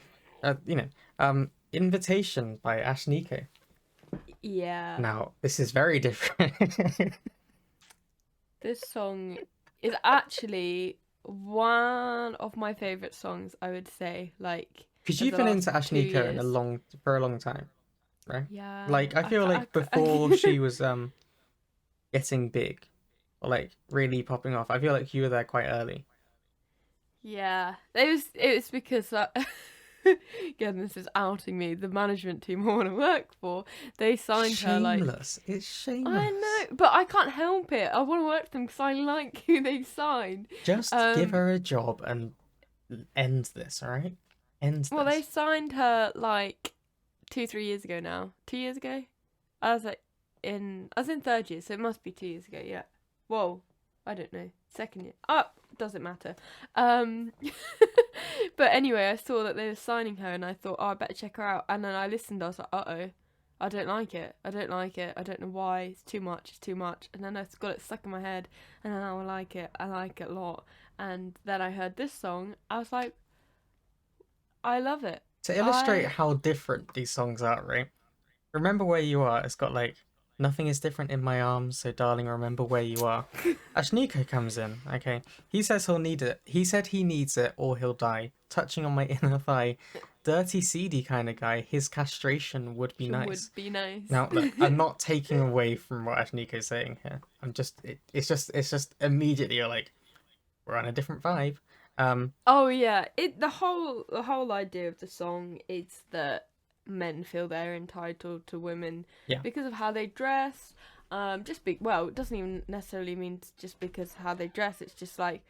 Invitation by Ash Nico. Yeah. Now, this is very different. This song is actually one of my favourite songs, I would say. Like, because you've been into Ash Nico for a long time, right? Yeah. Like, I feel like before she was getting big, or like really popping off, I feel like you were there quite early. Yeah, it was because again, this is outing me. The management team I want to work for, they signed her like shameless. It's shameless. I know, but I can't help it. I want to work for them because I like who they signed. Just give her a job and end this, all right? Well, they signed her like 2-3 years ago now. 2 years ago, I was in third year, so it must be 2 years ago. Yeah. Whoa, I don't know. Second year. Oh, doesn't matter. But anyway, I saw that they were signing her, and I thought, oh, I better check her out. And then I listened. I was like, uh-oh, I don't like it. I don't like it. I don't know why. It's too much. It's too much. And then I got it stuck in my head, and then I like it. I like it a lot. And then I heard this song. I was like, I love it. To illustrate how different these songs are, right? Remember Where You Are. It's got like nothing is different in my arms, so darling, remember where you are. Ash Nico comes in, okay. He says he'll need it. He said he needs it or he'll die. Touching on my inner thigh. Dirty, seedy kind of guy. His castration would be nice. Would be nice. Now, look, I'm not taking away from what Ash Nico's saying here. It's just immediately you're like, we're on a different vibe. Oh yeah, the whole idea of the song is that men feel they're entitled to women because of how they dress. It doesn't even necessarily mean just because of how they dress. It's just like,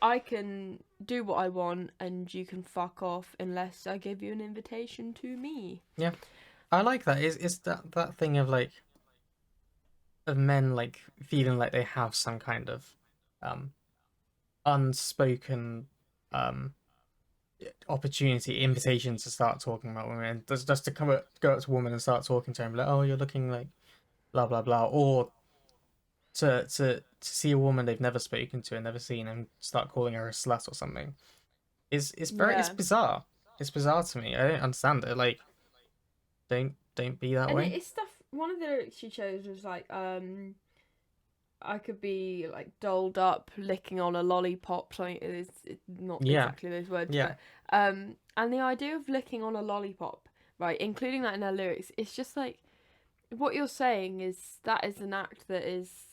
I can do what I want and you can fuck off unless I give you an invitation to me. Yeah, I like that. It's that thing of like, of men like feeling like they have some kind of unspoken opportunity, invitation to start talking about women, just to go up to a woman and start talking to her and be like, oh, you're looking like blah blah blah, or to see a woman they've never spoken to and never seen and start calling her a slut or something. It's bizarre. it's bizarre to me. I don't understand it. Like, don't be that And way. it's stuff. One of the lyrics she chose was like, I could be like dolled up, licking on a lollipop. Something it's not exactly those words, Yeah. but and the idea of licking on a lollipop, right, including that in her lyrics, it's just like what you're saying is that is an act that is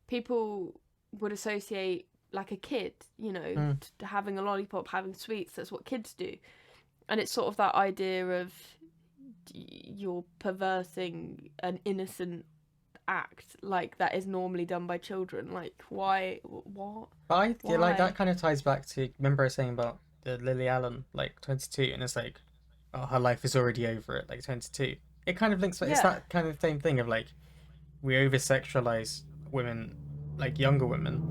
people would associate like a kid, you know, to having a lollipop, having sweets. That's what kids do, and it's sort of that idea of you're perverting an innocent act like that is normally done by children. Like, why? What? But why? like that kind of ties back to, remember I was saying about the Lily Allen, like 22, and it's like, oh, her life is already over at like 22. It kind of links, it's that kind of same thing of like, we over sexualize women, like younger women.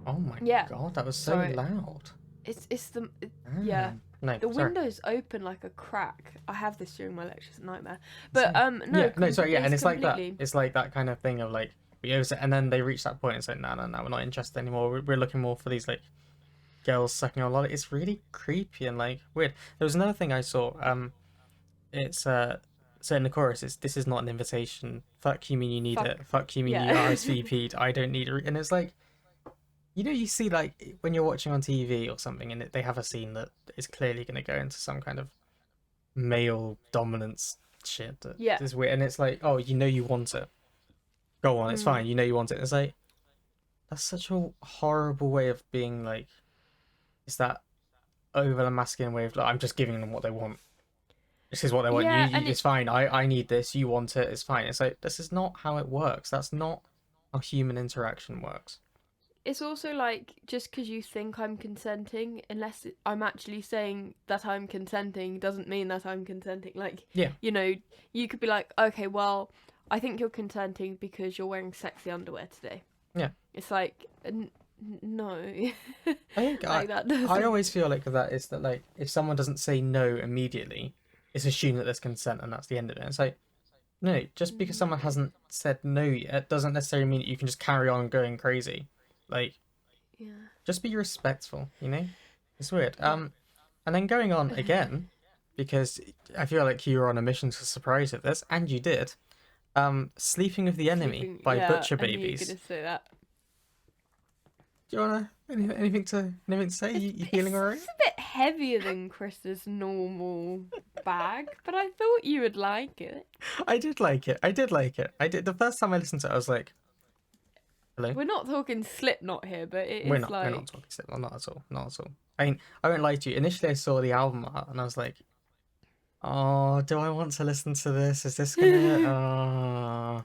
Oh my god, that was so loud. It's the No, the windows open like a crack. I have this during my lectures, a nightmare. But and it's like that. It's like that kind of thing of like we over, and then they reach that point and say, no, we're not interested anymore. We're looking more for these like girls sucking on a lot. It's really creepy and like weird. There was another thing I saw. It's so in the chorus, it's this is not an invitation. Fuck you mean you need it. Fuck you mean you RSVP'd. I don't need it. And it's like, you know, you see like when you're watching on TV or something, and they have a scene that is clearly going to go into some kind of male dominance shit that is weird, and it's like, oh, you know, you want it. Go on, it's fine. You know, you want it. It's like that's such a horrible way of being. Like, it's that over masculine way of like, I'm just giving them what they want. This is what they want. It's fine. I need this. You want it. It's fine. It's like this is not how it works. That's not how human interaction works. It's also like, just because you think I'm consenting, unless I'm actually saying that I'm consenting, doesn't mean that I'm consenting. Like, you know, you could be like, okay, well, I think you're consenting because you're wearing sexy underwear today. Yeah. It's like, no. I think like I always feel like that is that, like, if someone doesn't say no immediately, it's assumed that there's consent and that's the end of it. It's like, no, just because someone hasn't said no yet doesn't necessarily mean that you can just carry on going crazy. Like, just be respectful, you know? It's weird. And then going on again, because I feel like you were on a mission to surprise with this, and you did. Sleeping with the Enemy by Butcher Babies. I knew you were going to say that. Do you want anything to say? You feeling alright? It's a bit heavier than Krista's normal bag, but I thought you would like it. I did like it. The first time I listened to it, I was like, hello? We're not talking Slipknot here, but we're not talking Slipknot, not at all. I mean, I won't lie to you. Initially, I saw the album art and I was like, oh, do I want to listen to this? Is this gonna...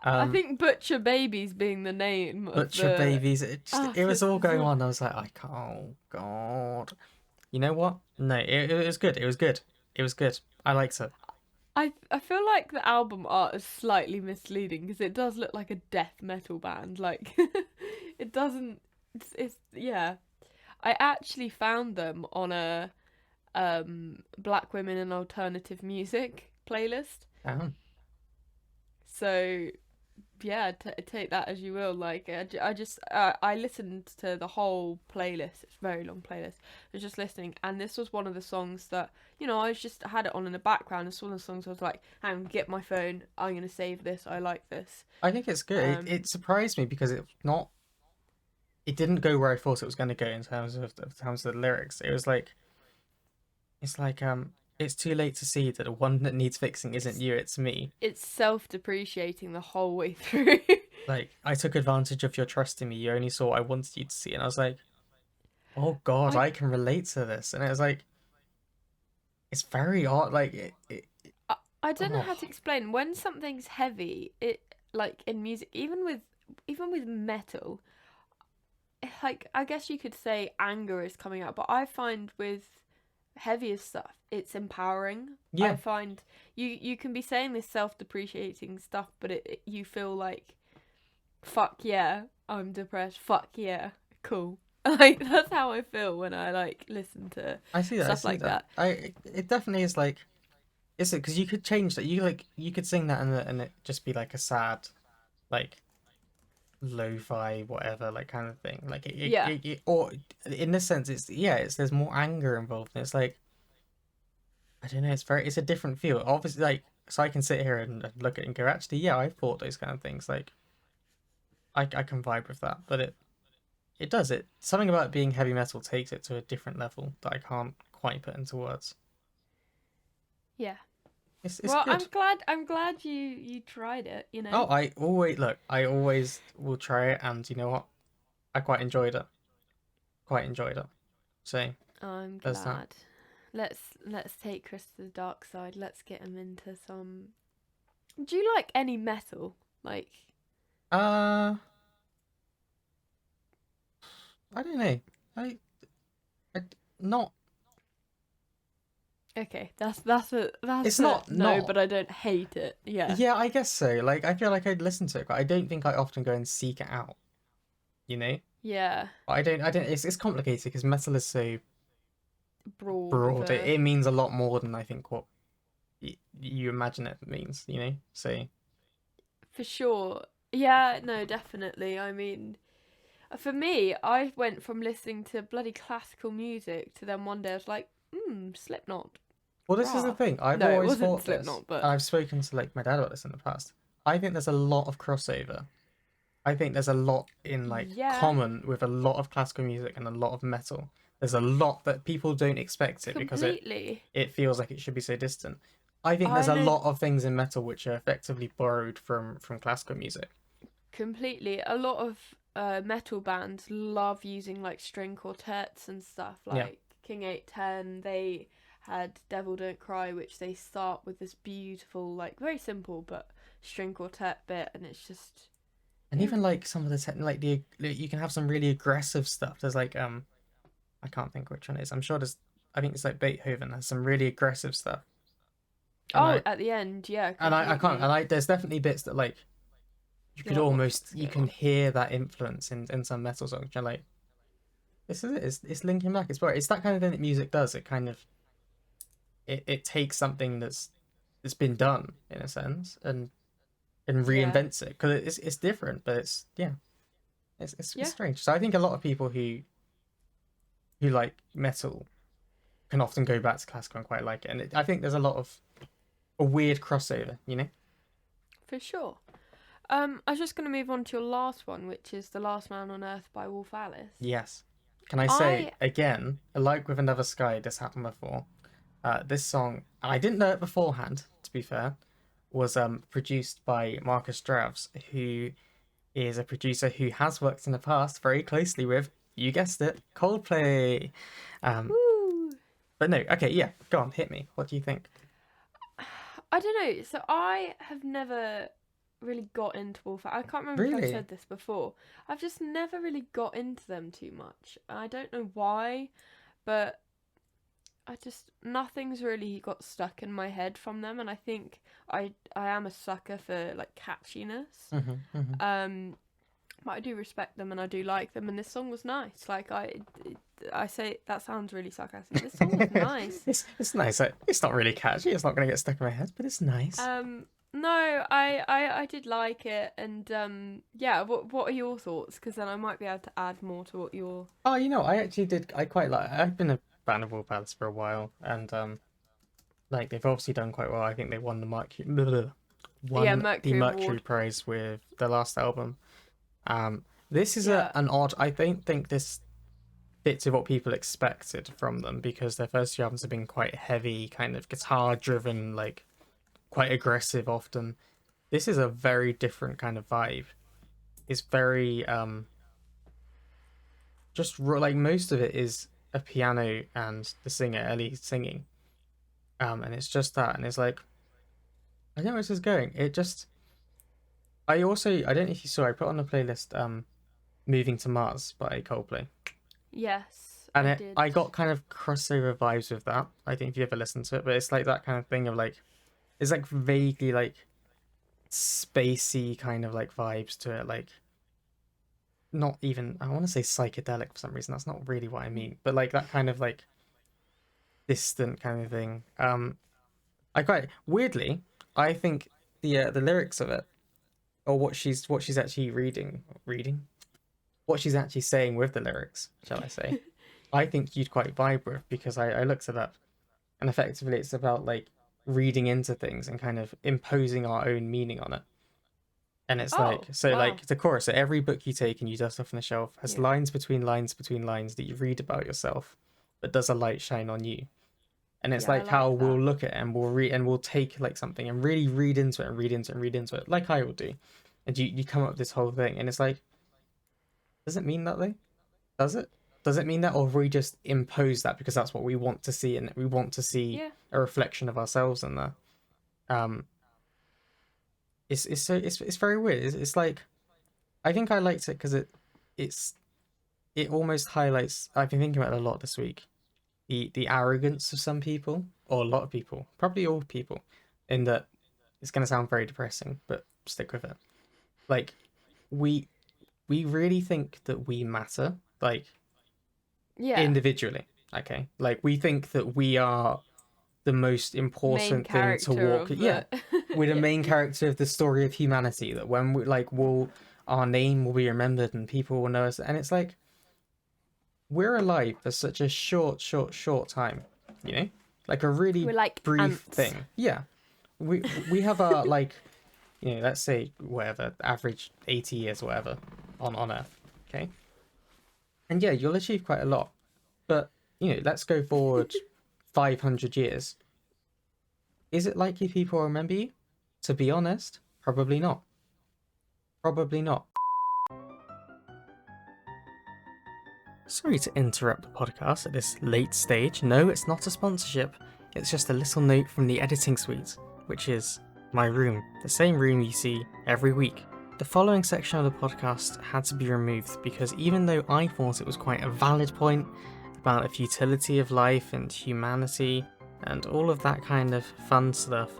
I think Butcher Babies being the name of Butcher Babies. It was all going on. I was like, oh, God. You know what? No, it was good. It was good. I liked it. I feel like the album art is slightly misleading because it does look like a death metal band. Like, it doesn't... It's I actually found them on a Black Women in Alternative Music playlist. Oh. So, yeah, take that as you will. Like, I listened to the whole playlist. It's a very long playlist. I was just listening, and this was one of the songs that, you know, I just had it on in the background. It's one of the songs I was like, hang on, get my phone. I'm going to save this. I like this. I think it's good. It surprised me because it didn't go where I thought it was going to go in terms of the lyrics. It was like, it's too late to see that the one that needs fixing isn't you, it's me. It's self-depreciating the whole way through. Like, I took advantage of your trust in me. You only saw what I wanted you to see. And I was like, oh, God, I can relate to this. And it was like, it's very odd. Like, I don't know how to explain. When something's heavy, it, like, in music, even with metal, like, I guess you could say anger is coming out. But I find with heavier stuff, it's empowering. I find you can be saying this self-depreciating stuff, but you feel like, fuck yeah, I'm depressed, fuck yeah, cool. Like, that's how I feel when I like listen to stuff like that. It definitely is like, is it because you could change that, you could sing that and it just be like a sad, like, lo-fi whatever like kind of thing. Like Yeah. or in this sense, it's there's more anger involved. And it's like I don't know. It's a different feel. Obviously, like so I can sit here and look at it and go, actually, yeah, I've thought those kind of things. Like I can vibe with that, but it does it. Something about being heavy metal takes it to a different level that I can't quite put into words. Yeah. It's Well, good. I'm glad you tried it, you know. Oh, I always will try it, and you know what? I quite enjoyed it. Quite enjoyed it. So I'm there's that. glad. Let's take Chris to the dark side. Let's get him into some. Do you like any metal? Like, Uh, I don't know. I not. okay, that's It's a not no, not. but I don't hate it. Yeah. Yeah, I guess so. Like I feel like I'd listen to it, but I don't think I often go and seek it out. You know. Yeah. I don't. It's complicated because metal is so Broad broad. for It means a lot more than I think what you imagine it means. You know. So for sure. Yeah, no, definitely. I mean, for me, I went from listening to bloody classical music to then one day I was like, Slipknot. well, this is the Rah. thing. I've No, it always wasn't thought this, Slipknot, but and I've spoken to like my dad about this in the past. I think there's a lot of crossover. I think there's a lot in like yeah, common with a lot of classical music and a lot of metal. There's a lot that people don't expect it because completely. it feels like it should be so distant. I think there's I a know lot of things in metal which are effectively borrowed from classical music. completely. A lot of metal bands love using like string quartets and stuff. Yeah. Like King 810, they had Devil Don't Cry, which they start with this beautiful, like very simple but string quartet bit, and it's just And yeah. even like some of the you can have some really aggressive stuff. There's like I can't think which one it is. I'm sure there's I think it's like Beethoven has some really aggressive stuff. And Oh, at the end, yeah, I can't completely. and I there's definitely bits that like you You're could like, almost what's you going can on? hear that influence in some metal songs. You're like, this is it. It's linking back. It's that kind of thing that music does. It kind of it takes something that's been done in a sense and Yeah, reinvents it because it's different, but it's yeah, it's yeah, strange. So I think a lot of people who like metal can often go back to classical and quite like it, and I think there's a lot of a weird crossover, you know. for sure. I was just gonna move on to your last one, which is "The Last Man on Earth" by Wolf Alice. Yes. Can I say I again, like with Another Sky, this happened before. This song, and I didn't know it beforehand, to be fair, was produced by Marcus Dravs, who is a producer who has worked in the past very closely with, you guessed it, Coldplay. Um, woo. but no, okay, yeah, go on, hit me. What do you think? I don't know. So I have never really got into Wolf. I can't remember if I've Really? said this before. I've just never really got into them too much. I don't know why, but I just nothing's really got stuck in my head from them, and I think I am a sucker for like catchiness. Mm-hmm, mm-hmm. But I do respect them and I do like them, and this song was nice. Like I say that sounds really sarcastic. This song was nice. It's nice. It's not really catchy. It's not going to get stuck in my head, but it's nice. No, I did like it, and yeah. What are your thoughts? Because then I might be able to add more to what you're. Oh, you know, I actually did. I quite like. I've been a fan of Wolf Alice for a while, and like they've obviously done quite well. I think they won the Yeah, the Mercury Mercury Award. Prize with their last album. This is Yeah. an odd. I don't think this fits with what people expected from them because their first two albums have been quite heavy, kind of guitar driven, like quite aggressive often. This is a very different kind of vibe. It's very just like most of it is a piano and the singer Ellie singing. And it's just that, and it's like I don't know where this is going. It just I don't know if you saw I put on the playlist Moving to Mars by Coldplay. Yes, And I did. I got kind of crossover vibes with that. I think if you ever listen to it, but it's like that kind of thing of like, it's like vaguely like spacey kind of like vibes to it. Like, not even, I want to say psychedelic for some reason. That's not really what I mean, but like that kind of like distant kind of thing. I quite weirdly, I think the lyrics of it or what she's actually what she's actually saying with the lyrics, shall I say. I think you'd quite vibe with, because I looked it up, and effectively it's about like reading into things and kind of imposing our own meaning on it. And it's like, so wow. like the chorus, so every book you take and you dust off on the shelf has Yeah. lines between lines between lines that you read about yourself, but does a light shine on you? And it's Yeah, I like how like we'll that. look at it and we'll read and we'll take like something and really read into it and read into it and read into it, like I will do. And you come up with this whole thing, and it's like, does it mean that though? Does it? Does it mean that, or have we just imposed that because that's what we want to see, and we want to see Yeah. a reflection of ourselves in there? Um, it's very weird. It's like, I think I liked it because it's it almost highlights. I've been thinking about it a lot this week. The arrogance of some people, or a lot of people, probably all people, in that it's going to sound very depressing, but stick with it. Like, we we really think that we matter, like Yeah. individually. Okay, like we think that we are the most Main important thing to character walk. of Yeah, the... we're the Yeah. main character of the story of humanity. That when we like, will our name will be remembered and people will know us. And it's like, we're alive for such a short time. You know, like a really We're like brief ants. thing. Yeah, we have our like, you know, let's say whatever average 80 years, whatever, on Earth. Okay, and yeah, you'll achieve quite a lot. But you know, let's go forward 500 years. Is it likely people will remember you? To be honest, probably not. Probably not. Sorry to interrupt the podcast at this late stage. No, it's not a sponsorship. It's just a little note from the editing suite, which is my room, the same room you see every week. The following section of the podcast had to be removed because even though I thought it was quite a valid point about the futility of life and humanity and all of that kind of fun stuff,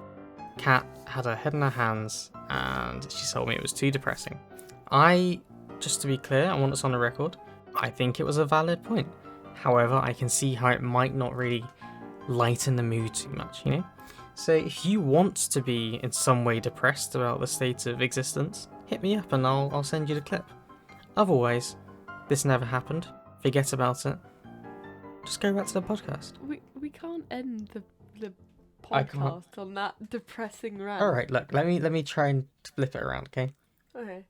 Kat had her head in her hands and she told me it was too depressing. Just to be clear, I want this on the record, I think it was a valid point. However, I can see how it might not really lighten the mood too much, you know? So if you want to be in some way depressed about the state of existence, hit me up and I'll send you the clip. Otherwise, this never happened. Forget about it. Just go back to the podcast. We can't end the I can't. podcast on that depressing rant. Alright, look, let me try and flip it around, okay? Okay.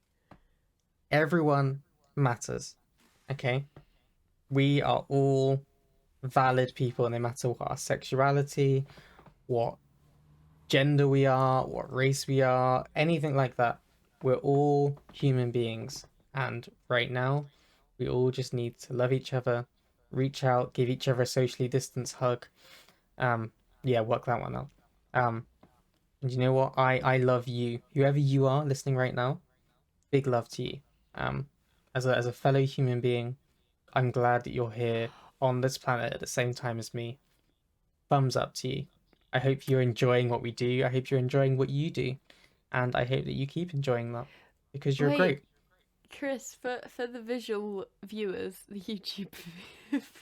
Everyone matters, okay? We are all valid people, no matter what our sexuality, what gender we are, what race we are, anything like that. We're all human beings, and right now we all just need to love each other, reach out, give each other a socially distanced hug. Yeah, work that one out. And you know what, I love you, whoever you are listening right now. Big love to you. As a fellow human being, I'm glad that you're here on this planet at the same time as me. Thumbs up to you. I hope you're enjoying what we do. I hope you're enjoying what you do. And I hope that you keep enjoying that, because you're Wait, great. Chris, for the visual viewers, the YouTube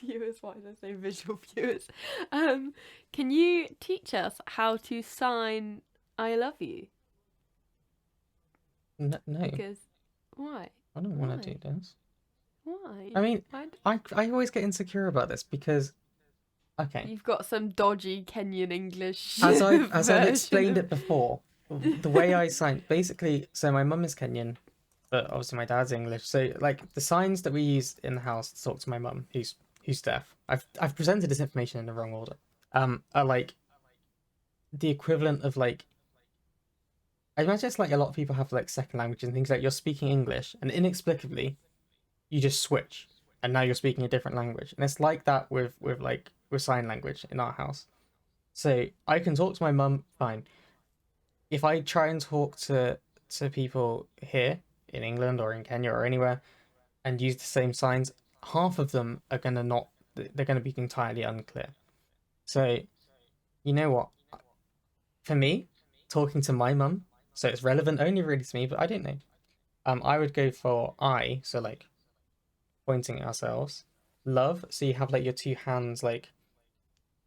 viewers, why did I say visual viewers? Can you teach us how to sign I love you? No. Because why? I don't want to do this. Why? I mean, Why I always get insecure about this because, okay, You've got some dodgy Kenyan English. as I've explained version it before, the way I sign, basically, so my mum is Kenyan, but obviously my dad's English. So like the signs that we use in the house to talk to my mum, who's deaf. I've presented this information in the wrong order. Are like the equivalent of like, I imagine it's like a lot of people have like second language and things, like you're speaking English and inexplicably you just switch and now you're speaking a different language. And it's like that with sign language in our house. So I can talk to my mum fine. If I try and talk to people here in England or in Kenya or anywhere and use the same signs, half of them are they're gonna be entirely unclear. So you know what? For me, talking to my mum, so it's relevant only really to me, but I don't know. I would go for I, so like pointing at ourselves. Love, so you have like your two hands, like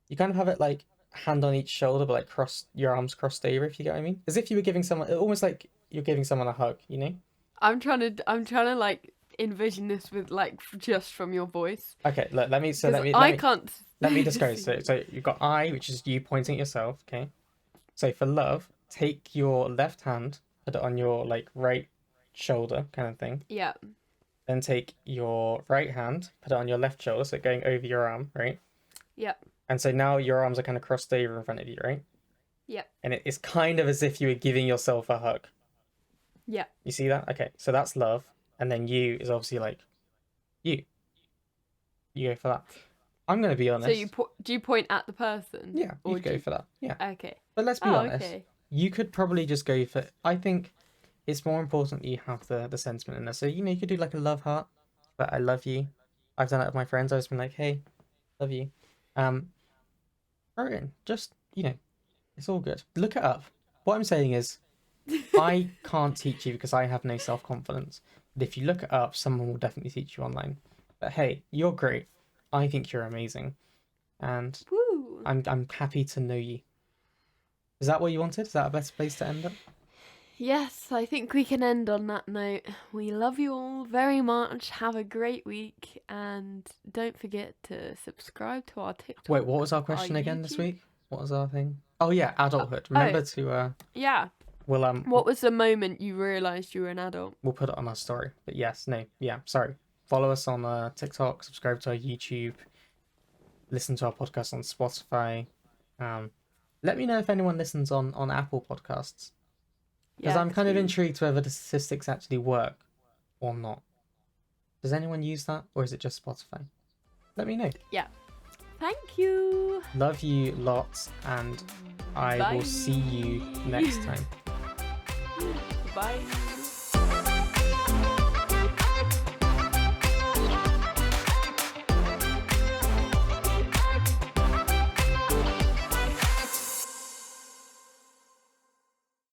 you kind of have it like hand on each shoulder, but like cross your arms crossed over, if you get what I mean. As if you were giving someone, almost like you're giving someone a hug, you know? I'm trying to like envision this with like just from your voice. Okay, let me can't. Let me describe. So you've got I, which is you pointing at yourself. Okay. So for love, take your left hand, put it on your like right shoulder, kind of thing. Yeah. Then take your right hand, put it on your left shoulder, so going over your arm, right? Yeah. And so now your arms are kind of crossed over in front of you, right? Yeah. And it's kind of as if you were giving yourself a hug. Yeah. You see that? Okay, so that's love, and then you is obviously like you. You go for that. I'm gonna be honest. So do you point at the person? Yeah, you go for that. Yeah. Okay. But let's be honest. Okay. You could probably just go for. I think it's more important that you have the sentiment in there. So you could do like a love heart, but I love you. I've done it with my friends. I've just been like, hey, love you. Throw it in. Just it's all good. Look it up. What I'm saying is, I can't teach you because I have no self-confidence. But if you look it up, someone will definitely teach you online. But hey, you're great. I think you're amazing, and Woo. I'm happy to know you. Is that what you wanted? Is that a better place to end it? Yes, I think we can end on that note. We love you all very much. Have a great week, and don't forget to subscribe to our TikTok. Wait, what was our question again this week? What was our thing? Oh yeah, adulthood. Remember to yeah. We'll What was the moment you realised you were an adult? We'll put it on our story. But yes, no, yeah, sorry. Follow us on TikTok, subscribe to our YouTube, listen to our podcast on Spotify. Let me know if anyone listens on Apple Podcasts. Because I'm kind of intrigued whether the statistics actually work or not. Does anyone use that, or is it just Spotify? Let me know. Yeah. Thank you. Love you lots, and I will see you next time. Bye.